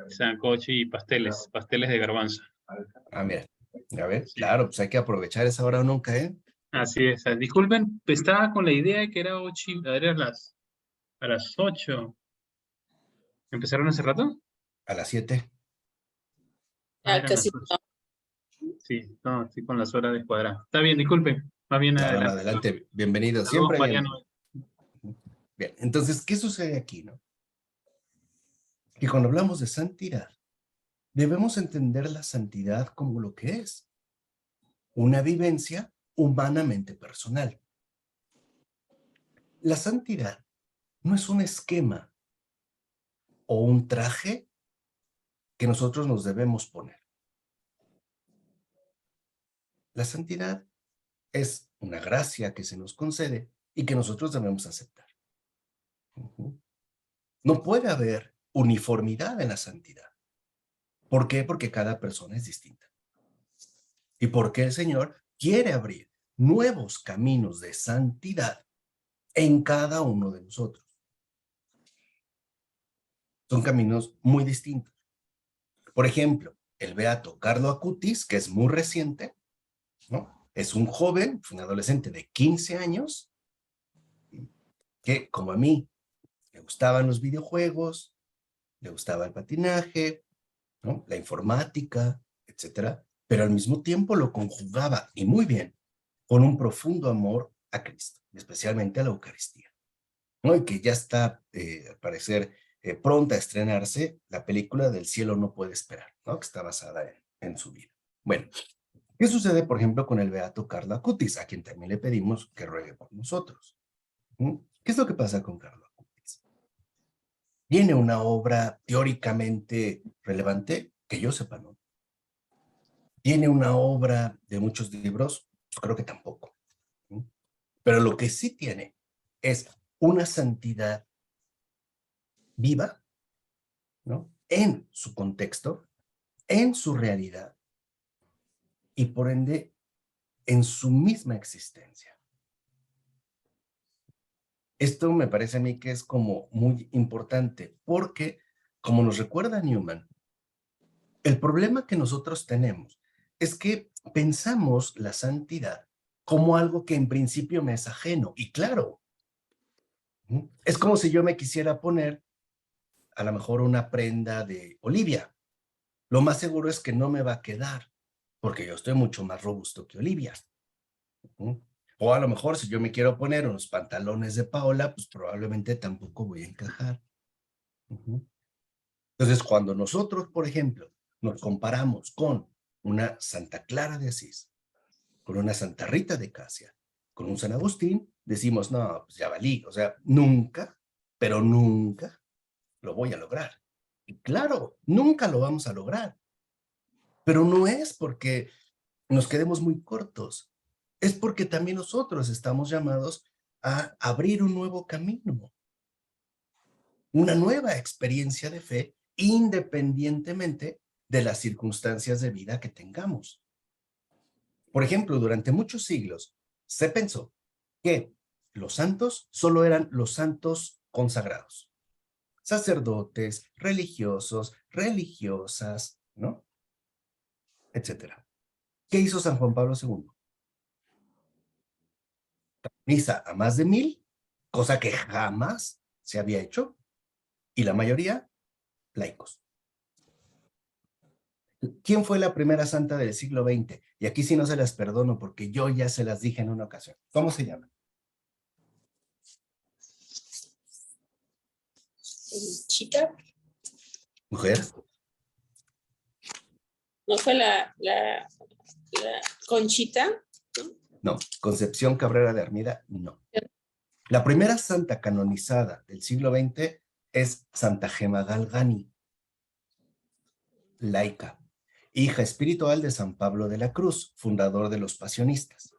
Sancocho y pasteles de garbanzo. Ah, mira. A ver, Sí, claro, pues hay que aprovechar esa hora o nunca, ¿eh? así es. Disculpen, estaba con la idea de que era 8, era a las 8. ¿Empezaron hace rato? A las 7. Ah, Ya eran las casi 8. no. Sí, no, estoy con las horas descuadradas. Está bien, disculpen. Más bien Nada, adelante. adelante. Bienvenido. Saludos, Siempre Mariano. bienvenido. Bien, entonces, ¿qué sucede aquí, no? Que cuando hablamos de santidad, debemos entender la santidad como lo que es. Una vivencia humanamente personal. La santidad no es un esquema o un traje que nosotros nos debemos poner. La santidad es una gracia que se nos concede y que nosotros debemos aceptar. No puede haber uniformidad en la santidad. ¿Por qué? Porque cada persona es distinta. Y porque el Señor quiere abrir nuevos caminos de santidad en cada uno de nosotros. Son caminos muy distintos. Por ejemplo, el beato Carlo Acutis, que es muy reciente, ¿no? Es un joven, un adolescente de 15 años, que como a mí, le gustaban los videojuegos, le gustaba el patinaje, ¿no? La informática, etcétera, pero al mismo tiempo lo conjugaba, y muy bien, con un profundo amor a Cristo, especialmente a la Eucaristía, ¿no? Y que ya está, al parecer, pronta a estrenarse la película del cielo no puede esperar, ¿no? Que está basada en su vida. Bueno, ¿qué sucede, por ejemplo, con el beato Carlo Acutis, a quien también le pedimos que ruegue por nosotros? ¿Qué es lo que pasa con Carlo Acutis? ¿Tiene una obra teóricamente relevante? Que yo sepa, ¿no? ¿Tiene una obra de muchos libros? Pues creo que tampoco. Pero lo que sí tiene es una santidad viva, ¿no? En su contexto, en su realidad y por ende en su misma existencia. Esto me parece a mí que es como muy importante porque, como nos recuerda Newman, el problema que nosotros tenemos es que pensamos la santidad como algo que en principio me es ajeno. Y claro, es como si yo me quisiera poner a lo mejor una prenda de Olivia. Lo más seguro es que no me va a quedar porque yo estoy mucho más robusto que Olivia. O a lo mejor si yo me quiero poner unos pantalones de Paola, pues probablemente tampoco voy a encajar. Entonces, cuando nosotros, por ejemplo, nos comparamos con una Santa Clara de Asís, con una Santa Rita de Casia, con un San Agustín, decimos, no, pues ya valí, o sea, nunca, pero nunca lo voy a lograr. Y claro, nunca lo vamos a lograr, pero no es porque nos quedemos muy cortos, es porque también nosotros estamos llamados a abrir un nuevo camino, una nueva experiencia de fe, independientemente de las circunstancias de vida que tengamos. Por ejemplo, durante muchos siglos se pensó que los santos solo eran los santos consagrados, sacerdotes, religiosos, religiosas, ¿no? Etcétera. ¿Qué hizo San Juan Pablo II? Misa a más de 1000, cosa que jamás se había hecho, y la mayoría laicos. ¿Quién fue la primera santa del siglo XX? Y aquí sí no se las perdono porque yo ya se las dije en una ocasión. ¿Cómo se llama? Chita, Mujer. ¿no fue la Conchita? No. Concepción Cabrera de Armida, no. La primera santa canonizada del siglo XX es Santa Gema Galgani, laica, hija espiritual de San Pablo de la Cruz, fundador de los pasionistas,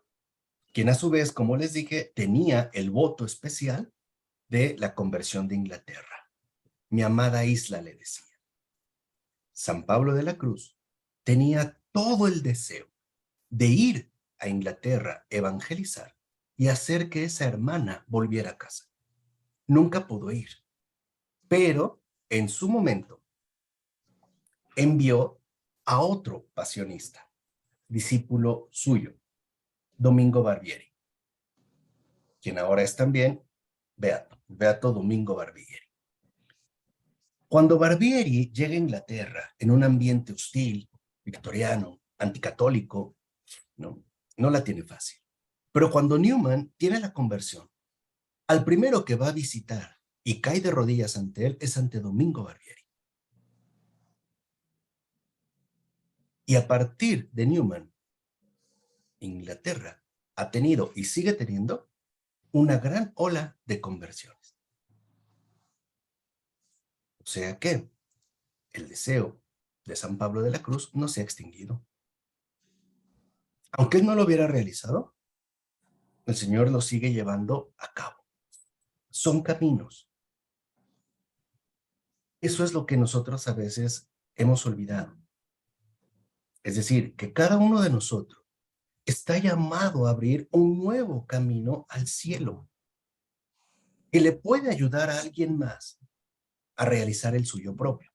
quien a su vez, como les dije, tenía el voto especial de la conversión de Inglaterra. mi amada isla, le decía. San Pablo de la Cruz tenía todo el deseo de ir a Inglaterra, evangelizar y hacer que esa hermana volviera a casa. Nunca pudo ir, pero en su momento envió a otro pasionista, discípulo suyo, Domingo Barbieri, quien ahora es también Beato Domingo Barbieri. Cuando Barbieri llega a Inglaterra en un ambiente hostil, victoriano, anticatólico, no la tiene fácil. Pero cuando Newman tiene la conversión, al primero que va a visitar y cae de rodillas ante él es ante Domingo Barbieri. Y a partir de Newman, Inglaterra ha tenido y sigue teniendo una gran ola de conversiones. O sea que el deseo de San Pablo de la Cruz no se ha extinguido. Aunque él no lo hubiera realizado, el Señor lo sigue llevando a cabo. Son caminos. Eso es lo que nosotros a veces hemos olvidado. Es decir, que cada uno de nosotros está llamado a abrir un nuevo camino al cielo, que le puede ayudar a alguien más a realizar el suyo propio.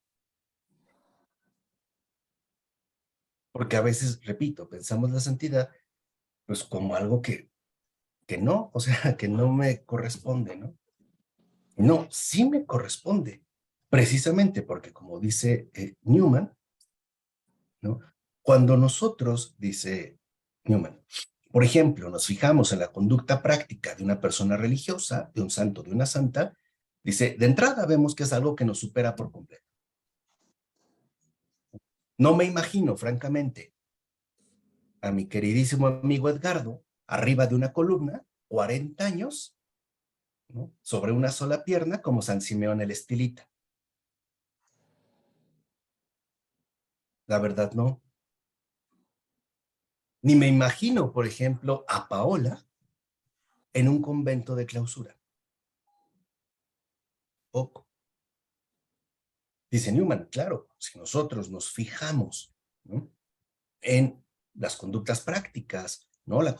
Porque a veces, repito, pensamos la santidad pues como algo que no, o sea, que no me corresponde, ¿no? No, sí me corresponde, precisamente porque como dice Newman, ¿no? Cuando nosotros, dice Newman, por ejemplo, nos fijamos en la conducta práctica de una persona religiosa, de un santo, de una santa, dice, de entrada vemos que es algo que nos supera por completo. No me imagino, francamente, a mi queridísimo amigo Edgardo, arriba de una columna, 40 años, ¿no? Sobre una sola pierna, como San Simeón el Estilita. La verdad, no. Ni me imagino, por ejemplo, a Paola en un convento de clausura. Poco. Dice Newman, claro, si nosotros nos fijamos, ¿no?, en las conductas prácticas, ¿no? La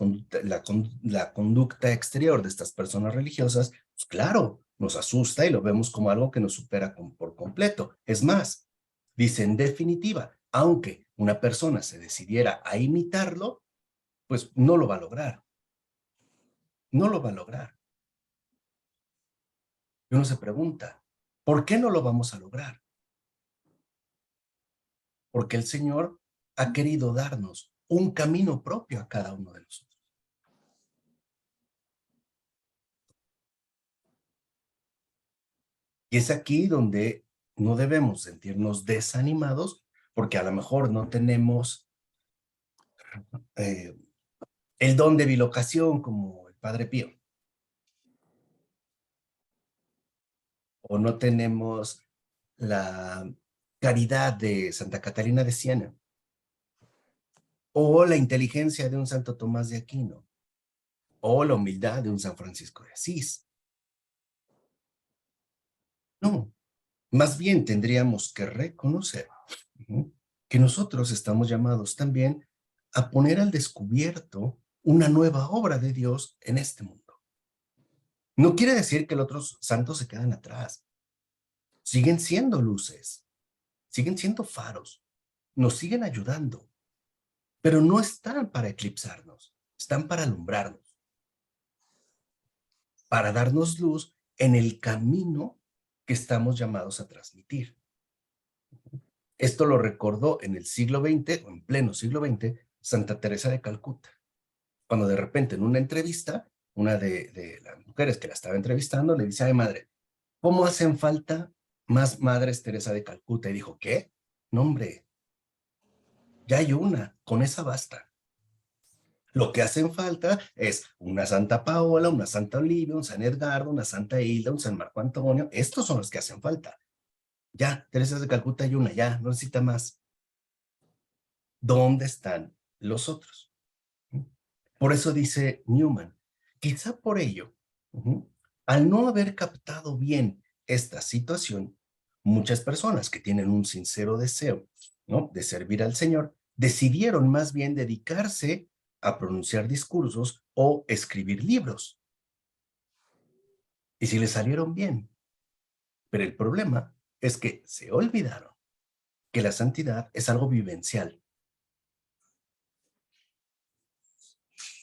conducta exterior de estas personas religiosas, pues claro, nos asusta y lo vemos como algo que nos supera por completo. Es más, dice en definitiva, aunque una persona se decidiera a imitarlo, pues no lo va a lograr. No lo va a lograr. Y uno se pregunta, ¿por qué no lo vamos a lograr? Porque el Señor ha querido darnos un camino propio a cada uno de nosotros. Y es aquí donde no debemos sentirnos desanimados porque a lo mejor no tenemos el don de bilocación como el Padre Pío. O no tenemos la caridad de Santa Catalina de Siena. O la inteligencia de un Santo Tomás de Aquino. O la humildad de un San Francisco de Asís. No, más bien tendríamos que reconocer que nosotros estamos llamados también a poner al descubierto una nueva obra de Dios en este mundo. No quiere decir que los otros santos se quedan atrás. Siguen siendo luces, siguen siendo faros, nos siguen ayudando, pero no están para eclipsarnos, están para alumbrarnos, para darnos luz en el camino que estamos llamados a transmitir. Esto lo recordó en el siglo XX, o en pleno siglo XX, Santa Teresa de Calcuta, cuando de repente en una entrevista, una de las mujeres que la estaba entrevistando le dice, ay madre, ¿cómo hacen falta más madres Teresa de Calcuta? Y dijo, ¿qué? No hombre, ya hay una, con esa basta. Lo que hacen falta es una Santa Paola, una Santa Olivia, un San Edgardo, una Santa Hilda, un San Marco Antonio. Estos son los que hacen falta. Ya, Teresa de Calcuta hay una, ya, no necesita más. ¿Dónde están los otros? Por eso dice Newman, quizá por ello, al no haber captado bien esta situación, muchas personas que tienen un sincero deseo, ¿no?, de servir al Señor, decidieron más bien dedicarse a pronunciar discursos o escribir libros. Y si les salieron bien. Pero el problema es que se olvidaron que la santidad es algo vivencial.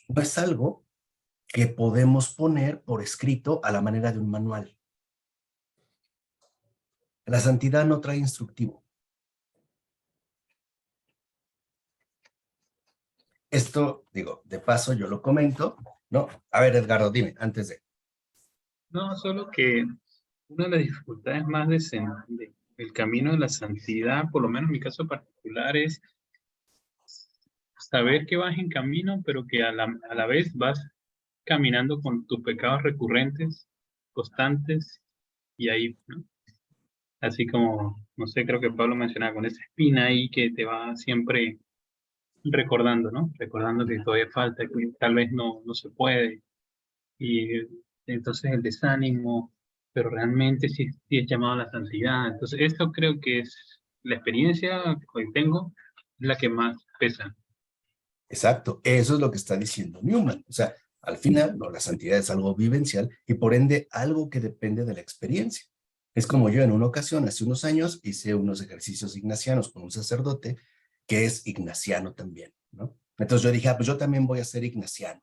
No es algo que podemos poner por escrito a la manera de un manual. La santidad no trae instructivo. Esto, digo, de paso yo lo comento, ¿no? A ver, Edgardo, dime, antes de... No, solo que una de las dificultades más del camino de la santidad, por lo menos en mi caso particular, es saber que vas en camino, pero que a la vez vas caminando con tus pecados recurrentes, constantes, y ahí, ¿no? Así como, no sé, creo que Pablo mencionaba, con esa espina ahí que te va siempre recordando, ¿no? Recordando que todavía falta, que tal vez no se puede. Y entonces el desánimo, pero realmente sí es llamado a la santidad. Entonces, esto creo que es la experiencia que hoy tengo, es la que más pesa. Exacto, eso es lo que está diciendo Newman. O sea, al final, no, la santidad es algo vivencial y por ende algo que depende de la experiencia. Es como yo en una ocasión, hace unos años, hice unos ejercicios ignacianos con un sacerdote que es ignaciano también, ¿no? Entonces yo dije, ah, pues yo también voy a ser ignaciano.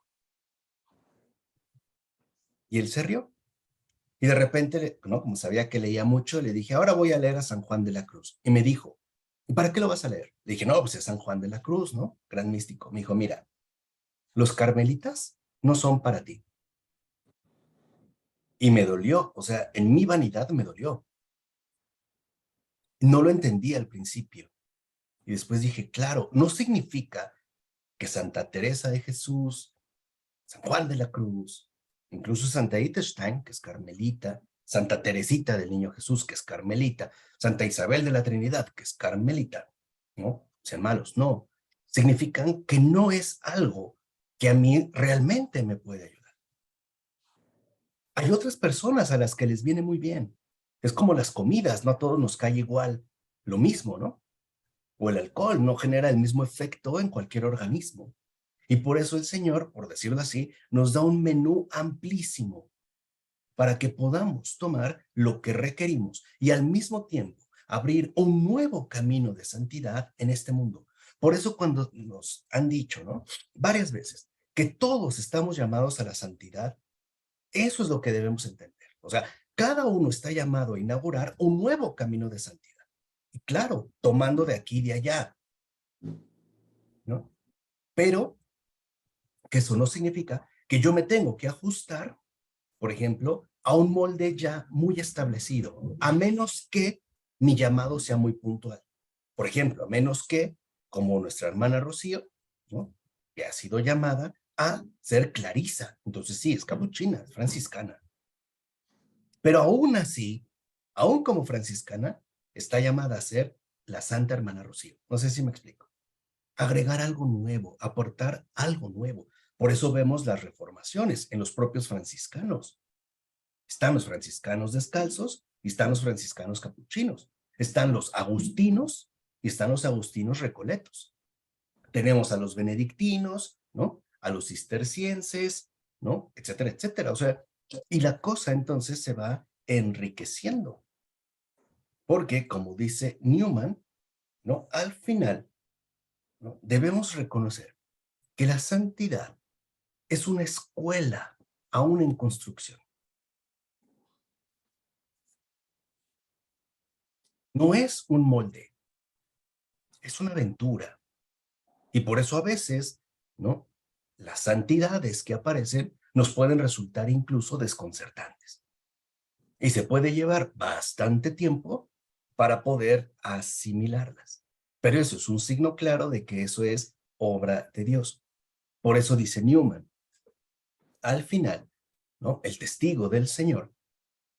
Y él se rió. Y de repente, ¿no?, como sabía que leía mucho, le dije, ahora voy a leer a San Juan de la Cruz. Y me dijo, ¿y para qué lo vas a leer? Le dije, no, pues es San Juan de la Cruz, ¿no? Gran místico. Me dijo, mira, los carmelitas no son para ti. Y me dolió, o sea, en mi vanidad me dolió. No lo entendí al principio. Y después dije, claro, no significa que Santa Teresa de Jesús, San Juan de la Cruz, incluso Santa Edith Stein, que es carmelita, Santa Teresita del Niño Jesús, que es carmelita, Santa Isabel de la Trinidad, que es carmelita, ¿no? Sean malos, no. Significan que no es algo que a mí realmente me puede ayudar. Hay otras personas a las que les viene muy bien. Es como las comidas, no a todos nos cae igual lo mismo, ¿no? O el alcohol no genera el mismo efecto en cualquier organismo. Y por eso el Señor, por decirlo así, nos da un menú amplísimo para que podamos tomar lo que requerimos y al mismo tiempo abrir un nuevo camino de santidad en este mundo. Por eso cuando nos han dicho, ¿no?, varias veces, que todos estamos llamados a la santidad, eso es lo que debemos entender. O sea, cada uno está llamado a inaugurar un nuevo camino de santidad. Y claro, tomando de aquí y de allá, ¿no? Pero que eso no significa que yo me tengo que ajustar, por ejemplo, a un molde ya muy establecido, a menos que mi llamado sea muy puntual. Por ejemplo, a menos que, como nuestra hermana Rocío, ¿no?, que ha sido llamada a ser clarisa. Entonces sí, es capuchina, es franciscana. Pero aún así, aún como franciscana, está llamada a ser la Santa Hermana Rocío. No sé si me explico. Agregar algo nuevo, aportar algo nuevo. Por eso vemos las reformaciones en los propios franciscanos. Están los franciscanos descalzos y están los franciscanos capuchinos. Están los agustinos y están los agustinos recoletos. Tenemos a los benedictinos, ¿no?, a los cistercienses, ¿no?, etcétera, etcétera. O sea, y la cosa entonces se va enriqueciendo. Porque, como dice Newman, ¿no?, al final, ¿no?, debemos reconocer que la santidad es una escuela aún en construcción. No es un molde, es una aventura. Y por eso a veces, ¿no?, las santidades que aparecen nos pueden resultar incluso desconcertantes. Y se puede llevar bastante tiempo para poder asimilarlas. Pero eso es un signo claro de que eso es obra de Dios. Por eso dice Newman, al final, ¿no?, el testigo del Señor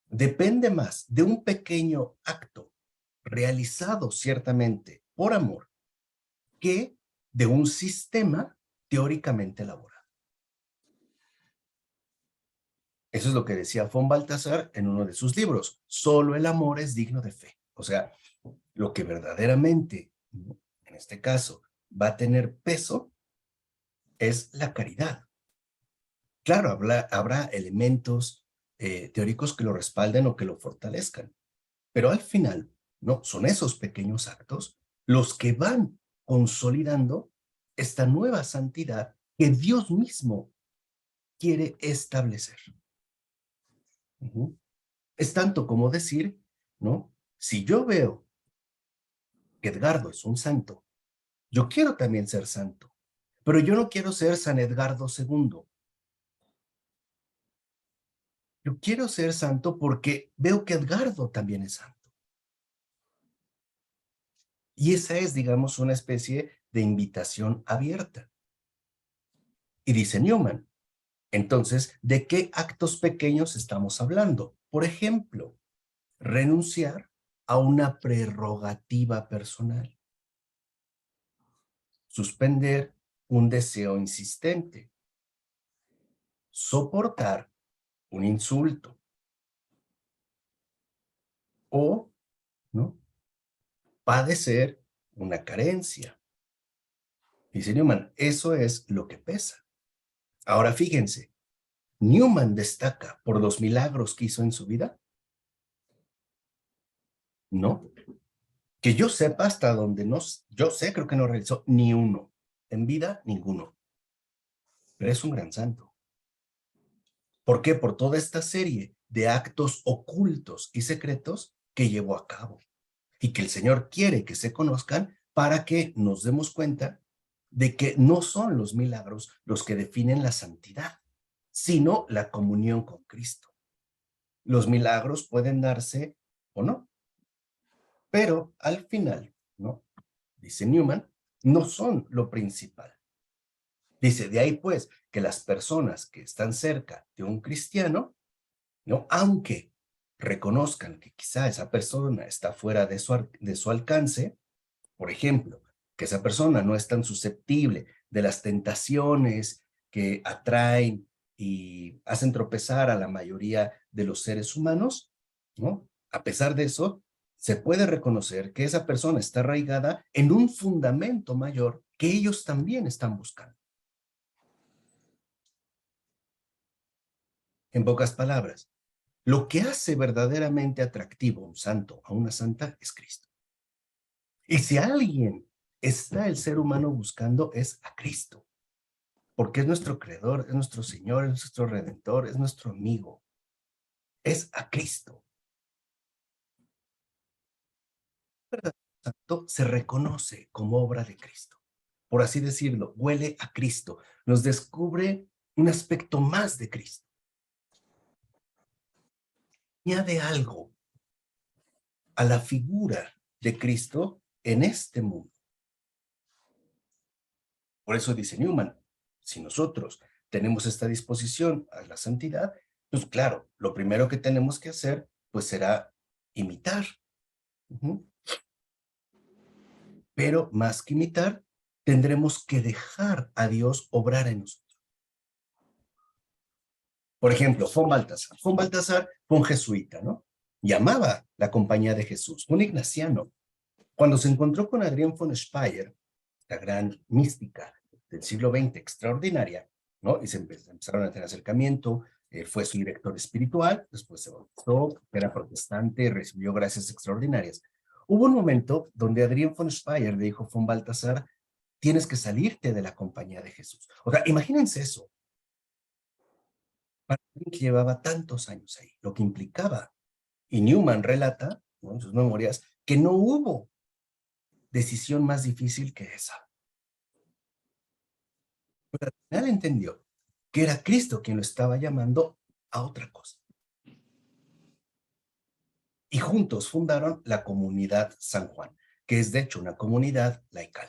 depende más de un pequeño acto realizado ciertamente por amor que de un sistema teóricamente elaborado. Eso es lo que decía von Balthasar en uno de sus libros. Solo el amor es digno de fe. O sea, lo que verdaderamente, ¿no?, en este caso, va a tener peso es la caridad. Claro, habrá elementos teóricos que lo respalden o que lo fortalezcan, pero al final, ¿no?, son esos pequeños actos los que van consolidando esta nueva santidad que Dios mismo quiere establecer. Es tanto como decir, ¿no?, si yo veo que Edgardo es un santo, yo quiero también ser santo, pero yo no quiero ser San Edgardo II. Yo quiero ser santo porque veo que Edgardo también es santo. Y esa es, digamos, una especie de invitación abierta. Y dice Newman, entonces, ¿de qué actos pequeños estamos hablando? Por ejemplo, renunciar a una prerrogativa personal. Suspender un deseo insistente. Soportar un insulto. O, ¿no?, padecer una carencia. Dice Newman, eso es lo que pesa. Ahora fíjense, Newman destaca por los milagros que hizo en su vida. No, que yo sepa hasta donde no, yo sé, creo que no realizó ni uno. En vida, ninguno. Pero es un gran santo. ¿Por qué? Por toda esta serie de actos ocultos y secretos que llevó a cabo y que el Señor quiere que se conozcan para que nos demos cuenta de que no son los milagros los que definen la santidad, sino la comunión con Cristo. Los milagros pueden darse o no, pero al final, ¿no?, dice Newman, no son lo principal. Dice, de ahí pues que las personas que están cerca de un cristiano, ¿no?, aunque reconozcan que quizá esa persona está fuera de su alcance, por ejemplo, que esa persona no es tan susceptible de las tentaciones que atraen y hacen tropezar a la mayoría de los seres humanos, ¿no? A pesar de eso, se puede reconocer que esa persona está arraigada en un fundamento mayor que ellos también están buscando. En pocas palabras, lo que hace verdaderamente atractivo a un santo, a una santa, es Cristo. Y si alguien está el ser humano buscando, es a Cristo, porque es nuestro creador, es nuestro Señor, es nuestro Redentor, es nuestro amigo. Es a Cristo. El verdadero santo se reconoce como obra de Cristo. Por así decirlo, huele a Cristo. Nos descubre un aspecto más de Cristo. Añade algo a la figura de Cristo en este mundo. Por eso dice Newman, si nosotros tenemos esta disposición a la santidad, pues claro, lo primero que tenemos que hacer, pues será imitar. Pero más que imitar, tendremos que dejar a Dios obrar en nosotros. Por ejemplo, von Balthasar. Von Balthasar fue un jesuita, ¿no? Y amaba la compañía de Jesús, un ignaciano. Cuando se encontró con Adrián von Speyer, la gran mística del siglo XX, extraordinaria, ¿no? Y se empezaron a tener acercamiento, fue su director espiritual, después se bautizó, era protestante, recibió gracias extraordinarias. Hubo un momento donde Adrián von Speyer le dijo a von Balthasar, tienes que salirte de la compañía de Jesús. O sea, imagínense eso, para alguien que llevaba tantos años ahí, lo que implicaba. Y Newman relata, ¿no?, en sus memorias, que no hubo decisión más difícil que esa. Pero al final entendió que era Cristo quien lo estaba llamando a otra cosa. Y juntos fundaron la comunidad San Juan, que es de hecho una comunidad laical,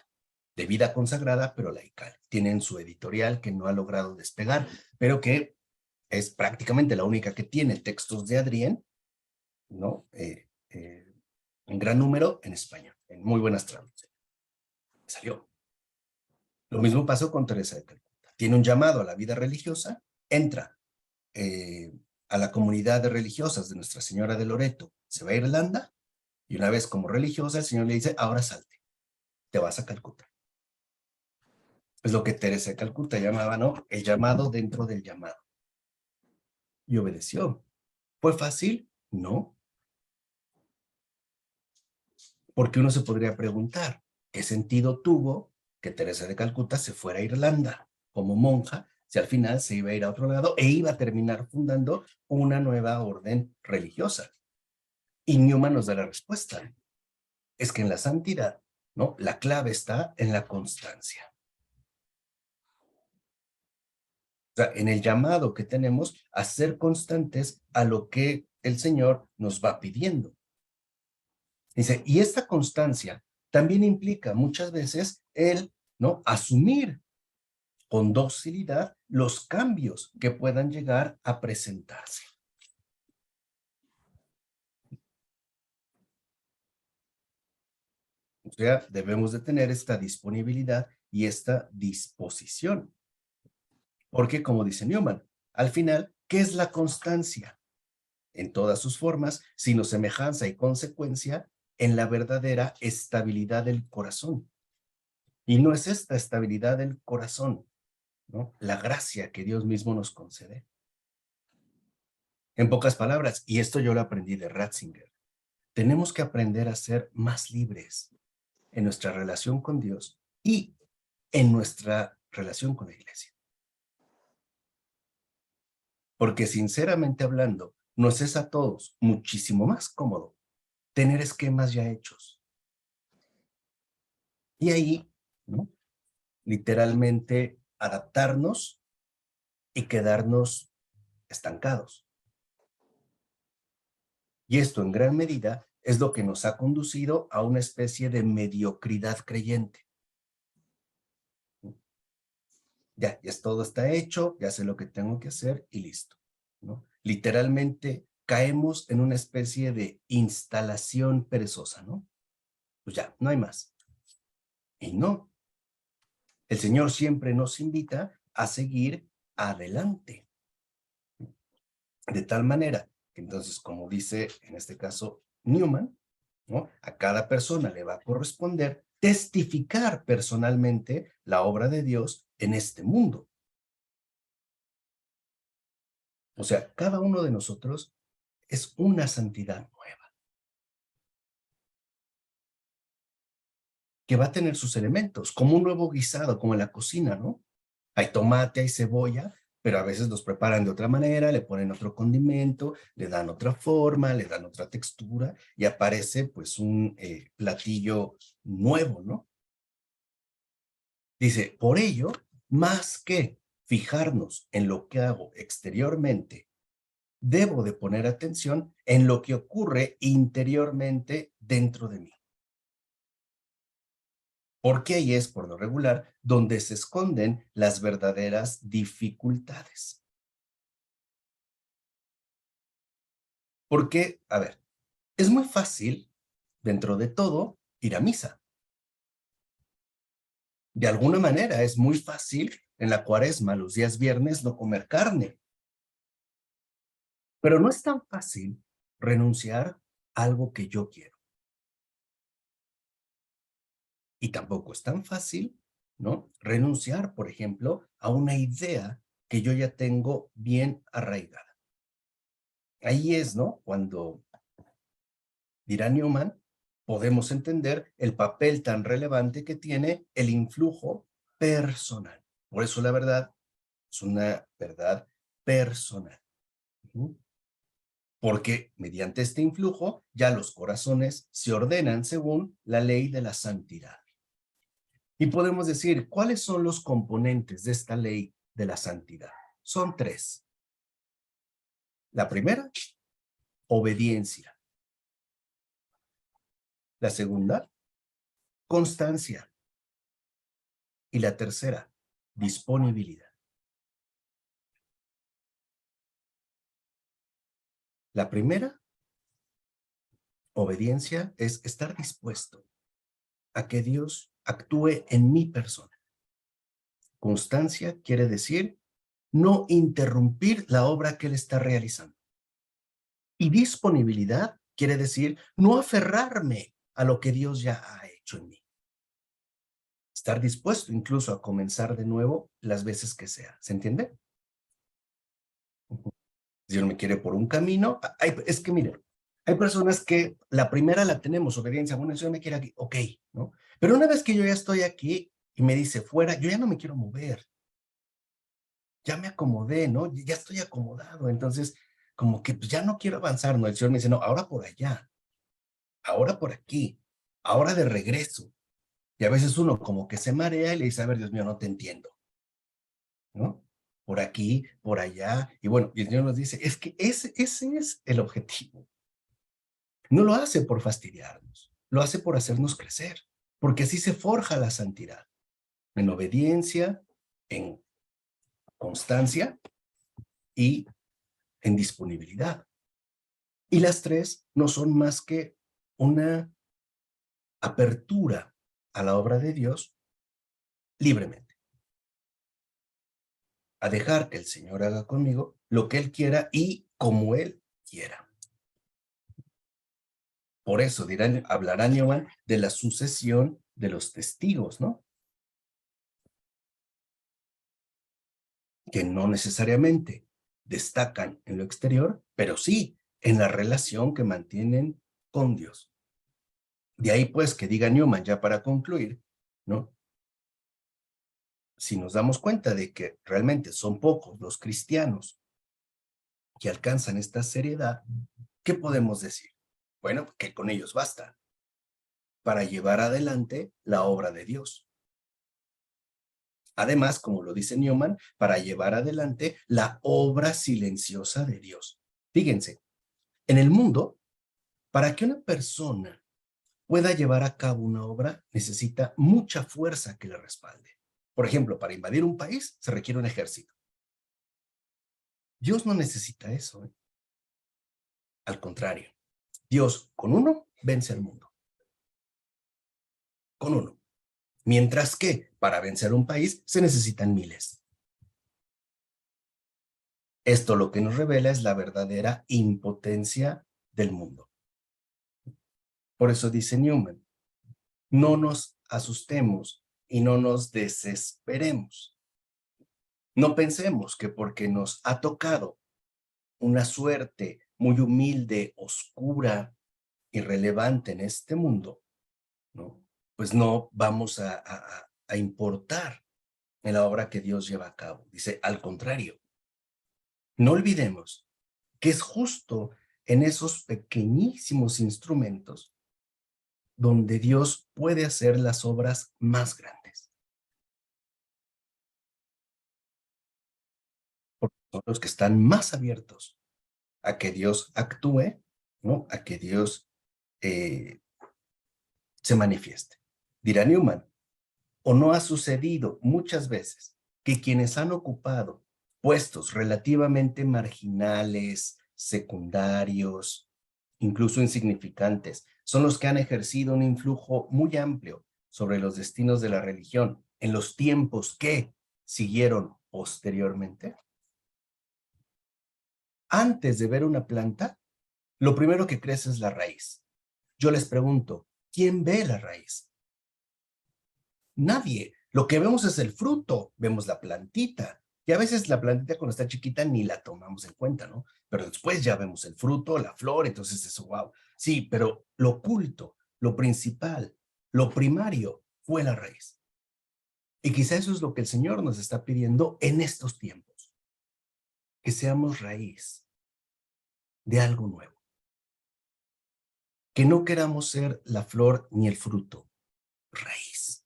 de vida consagrada, pero laical. Tienen su editorial que no ha logrado despegar, pero que es prácticamente la única que tiene textos de Adrián, ¿no? En gran número en español, en muy buenas traducciones. Salió. Lo mismo pasó con Teresa de Calcuta. Tiene un llamado a la vida religiosa, entra a la comunidad de religiosas de Nuestra Señora de Loreto, se va a Irlanda Y una vez como religiosa, el Señor le dice, ahora salte, te vas a Calcuta. Es lo que Teresa de Calcuta llamaba, ¿no? El llamado dentro del llamado. Y obedeció. ¿Fue fácil? No. Porque uno se podría preguntar, ¿qué sentido tuvo que Teresa de Calcuta se fuera a Irlanda como monja si al final se iba a ir a otro lado e iba a terminar fundando una nueva orden religiosa? Y Newman nos da la respuesta. Es que en la santidad, ¿no? La clave está en la constancia. O sea, en el llamado que tenemos a ser constantes a lo que el Señor nos va pidiendo. Dice, y esta constancia también implica muchas veces el, ¿no? Asumir con docilidad los cambios que puedan llegar a presentarse. O sea, debemos de tener esta disponibilidad y esta disposición. Porque, como dice Newman, al final, ¿qué es la constancia? En todas sus formas, sino semejanza y consecuencia en la verdadera estabilidad del corazón. Y no es esta estabilidad del corazón, ¿no? La gracia que Dios mismo nos concede. En pocas palabras, y esto yo lo aprendí de Ratzinger, tenemos que aprender a ser más libres en nuestra relación con Dios y en nuestra relación con la iglesia. Porque sinceramente hablando, nos es a todos muchísimo más cómodo tener esquemas ya hechos. Y ahí, ¿no? Literalmente adaptarnos y quedarnos estancados. Y esto en gran medida es lo que nos ha conducido a una especie de mediocridad creyente. Ya todo está hecho, ya sé lo que tengo que hacer y listo, ¿no? Literalmente caemos en una especie de instalación perezosa, ¿no? Pues ya, no hay más. Y no. El Señor siempre nos invita a seguir adelante. De tal manera que entonces, como dice en este caso Newman, ¿no? A cada persona le va a corresponder testificar personalmente la obra de Dios en este mundo. O sea, cada uno de nosotros es una santidad nueva, que va a tener sus elementos, como un nuevo guisado, como en la cocina, ¿no? Hay tomate, hay cebolla, pero a veces los preparan de otra manera, le ponen otro condimento, le dan otra forma, le dan otra textura y aparece pues un platillo nuevo, ¿no? Dice, por ello, más que fijarnos en lo que hago exteriormente, debo de poner atención en lo que ocurre interiormente dentro de mí. Porque ahí es, por lo regular, donde se esconden las verdaderas dificultades. Porque, a ver, es muy fácil, dentro de todo, ir a misa. De alguna manera, es muy fácil en la Cuaresma, los días viernes, no comer carne. Pero no es tan fácil renunciar a algo que yo quiero. Y tampoco es tan fácil, ¿no? Renunciar, por ejemplo, a una idea que yo ya tengo bien arraigada. Ahí es, ¿no? Cuando, dirá Newman, podemos entender el papel tan relevante que tiene el influjo personal. Por eso la verdad es una verdad personal. Porque mediante este influjo ya los corazones se ordenan según la ley de la santidad. Y podemos decir, ¿cuáles son los componentes de esta ley de la santidad? Son tres. La primera, obediencia. La segunda, constancia. Y la tercera, disponibilidad. La primera, obediencia, es estar dispuesto a que Dios actúe en mi persona. Constancia quiere decir no interrumpir la obra que Él está realizando. Y disponibilidad quiere decir no aferrarme a lo que Dios ya ha hecho en mí. Estar dispuesto incluso a comenzar de nuevo las veces que sea. ¿Se entiende? Dios me quiere por un camino. Es que miren, hay personas que la primera la tenemos, obediencia. Bueno, el Señor me quiere aquí, ok, ¿no? Pero una vez que yo ya estoy aquí y me dice fuera, yo ya no me quiero mover. Ya me acomodé, ¿no? Ya estoy acomodado. Entonces, como que pues, ya no quiero avanzar, ¿no? El Señor me dice, no, ahora por allá, ahora por aquí, ahora de regreso. Y a veces uno como que se marea y le dice, a ver, Dios mío, no te entiendo, ¿no? Por aquí, por allá. Y bueno, y el Señor nos dice, es que ese es el objetivo. No lo hace por fastidiarnos, lo hace por hacernos crecer, porque así se forja la santidad, en obediencia, en constancia y en disponibilidad. Y las tres no son más que una apertura a la obra de Dios libremente, a dejar que el Señor haga conmigo lo que Él quiera y como Él quiera. Por eso hablará Newman de la sucesión de los testigos, ¿no? Que no necesariamente destacan en lo exterior, pero sí en la relación que mantienen con Dios. De ahí pues que diga Newman, ya para concluir, ¿no? Si nos damos cuenta de que realmente son pocos los cristianos que alcanzan esta seriedad, ¿qué podemos decir? Bueno, que con ellos basta para llevar adelante la obra de Dios. Además, como lo dice Newman, para llevar adelante la obra silenciosa de Dios. Fíjense, en el mundo, para que una persona pueda llevar a cabo una obra, necesita mucha fuerza que le respalde. Por ejemplo, para invadir un país se requiere un ejército. Dios no necesita eso, ¿eh? Al contrario, Dios con uno vence al mundo. Con uno. Mientras que para vencer un país se necesitan miles. Esto lo que nos revela es la verdadera impotencia del mundo. Por eso dice Newman, no nos asustemos y no nos desesperemos. No pensemos que porque nos ha tocado una suerte muy humilde, oscura, irrelevante en este mundo, ¿no? Pues no vamos a importar en la obra que Dios lleva a cabo. Dice, al contrario, no olvidemos que es justo en esos pequeñísimos instrumentos donde Dios puede hacer las obras más grandes. Porque son los que están más abiertos a que Dios actúe, ¿no? A que Dios se manifieste. Dirá Newman, ¿o no ha sucedido muchas veces que quienes han ocupado puestos relativamente marginales, secundarios, incluso insignificantes, son los que han ejercido un influjo muy amplio sobre los destinos de la religión en los tiempos que siguieron posteriormente? Antes de ver una planta, lo primero que crece es la raíz. Yo les pregunto, ¿quién ve la raíz? Nadie. Lo que vemos es el fruto, vemos la plantita. Y a veces la plantita cuando está chiquita ni la tomamos en cuenta, ¿no? Pero después ya vemos el fruto, la flor, entonces eso, wow. Sí, pero lo oculto, lo principal, lo primario fue la raíz. Y quizá eso es lo que el Señor nos está pidiendo en estos tiempos. Que seamos raíz de algo nuevo. Que no queramos ser la flor ni el fruto, raíz.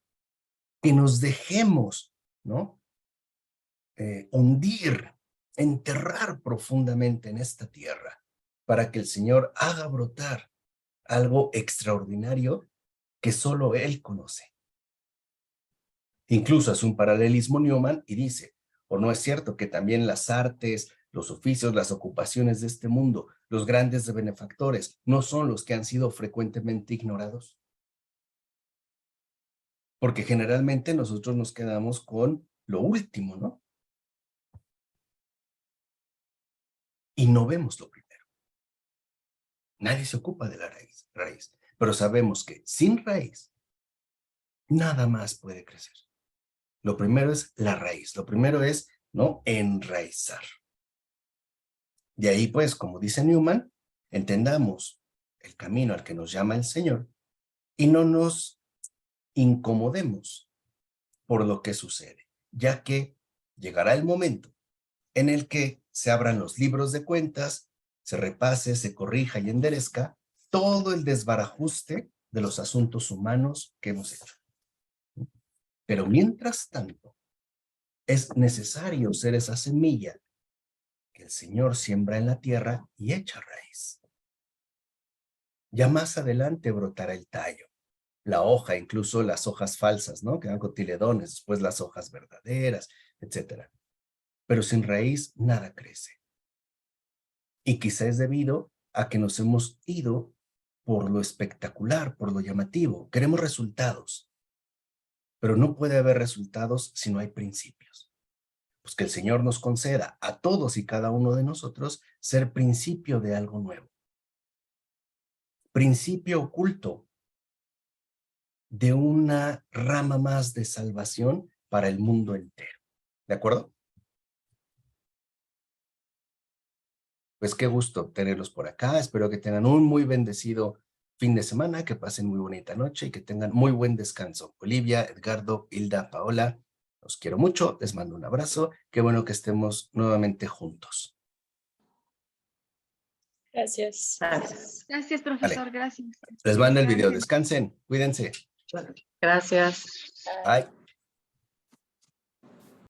Que nos dejemos, ¿no? Hundir, enterrar profundamente en esta tierra para que el Señor haga brotar algo extraordinario que solo Él conoce. Incluso hace un paralelismo Newman y dice, ¿o no es cierto que también las artes, los oficios, las ocupaciones de este mundo, los grandes benefactores, no son los que han sido frecuentemente ignorados? Porque generalmente nosotros nos quedamos con lo último, ¿no? Y no vemos lo primero. Nadie se ocupa de la raíz. Pero sabemos que sin raíz, nada más puede crecer. Lo primero es la raíz. Lo primero es, ¿no?, enraizar. De ahí, pues, como dice Newman, entendamos el camino al que nos llama el Señor y no nos incomodemos por lo que sucede, ya que llegará el momento en el que se abran los libros de cuentas, se repase, se corrija y enderezca todo el desbarajuste de los asuntos humanos que hemos hecho. Pero mientras tanto, es necesario ser esa semilla que el Señor siembra en la tierra y echa raíz. Ya más adelante brotará el tallo, la hoja, incluso las hojas falsas, ¿no?, que dan cotiledones, después las hojas verdaderas, etcétera. Pero sin raíz nada crece. Y quizá es debido a que nos hemos ido por lo espectacular, por lo llamativo. Queremos resultados, pero no puede haber resultados si no hay principios. Pues que el Señor nos conceda a todos y cada uno de nosotros ser principio de algo nuevo. Principio oculto de una rama más de salvación para el mundo entero. ¿De acuerdo? Pues qué gusto tenerlos por acá. Espero que tengan un muy bendecido fin de semana, que pasen muy bonita noche y que tengan muy buen descanso. Olivia, Edgardo, Hilda, Paola, los quiero mucho, les mando un abrazo. Qué bueno que estemos nuevamente juntos. Gracias. Gracias. Gracias, profesor, gracias. Les mando el video. Gracias. Descansen, cuídense. Gracias. Bye.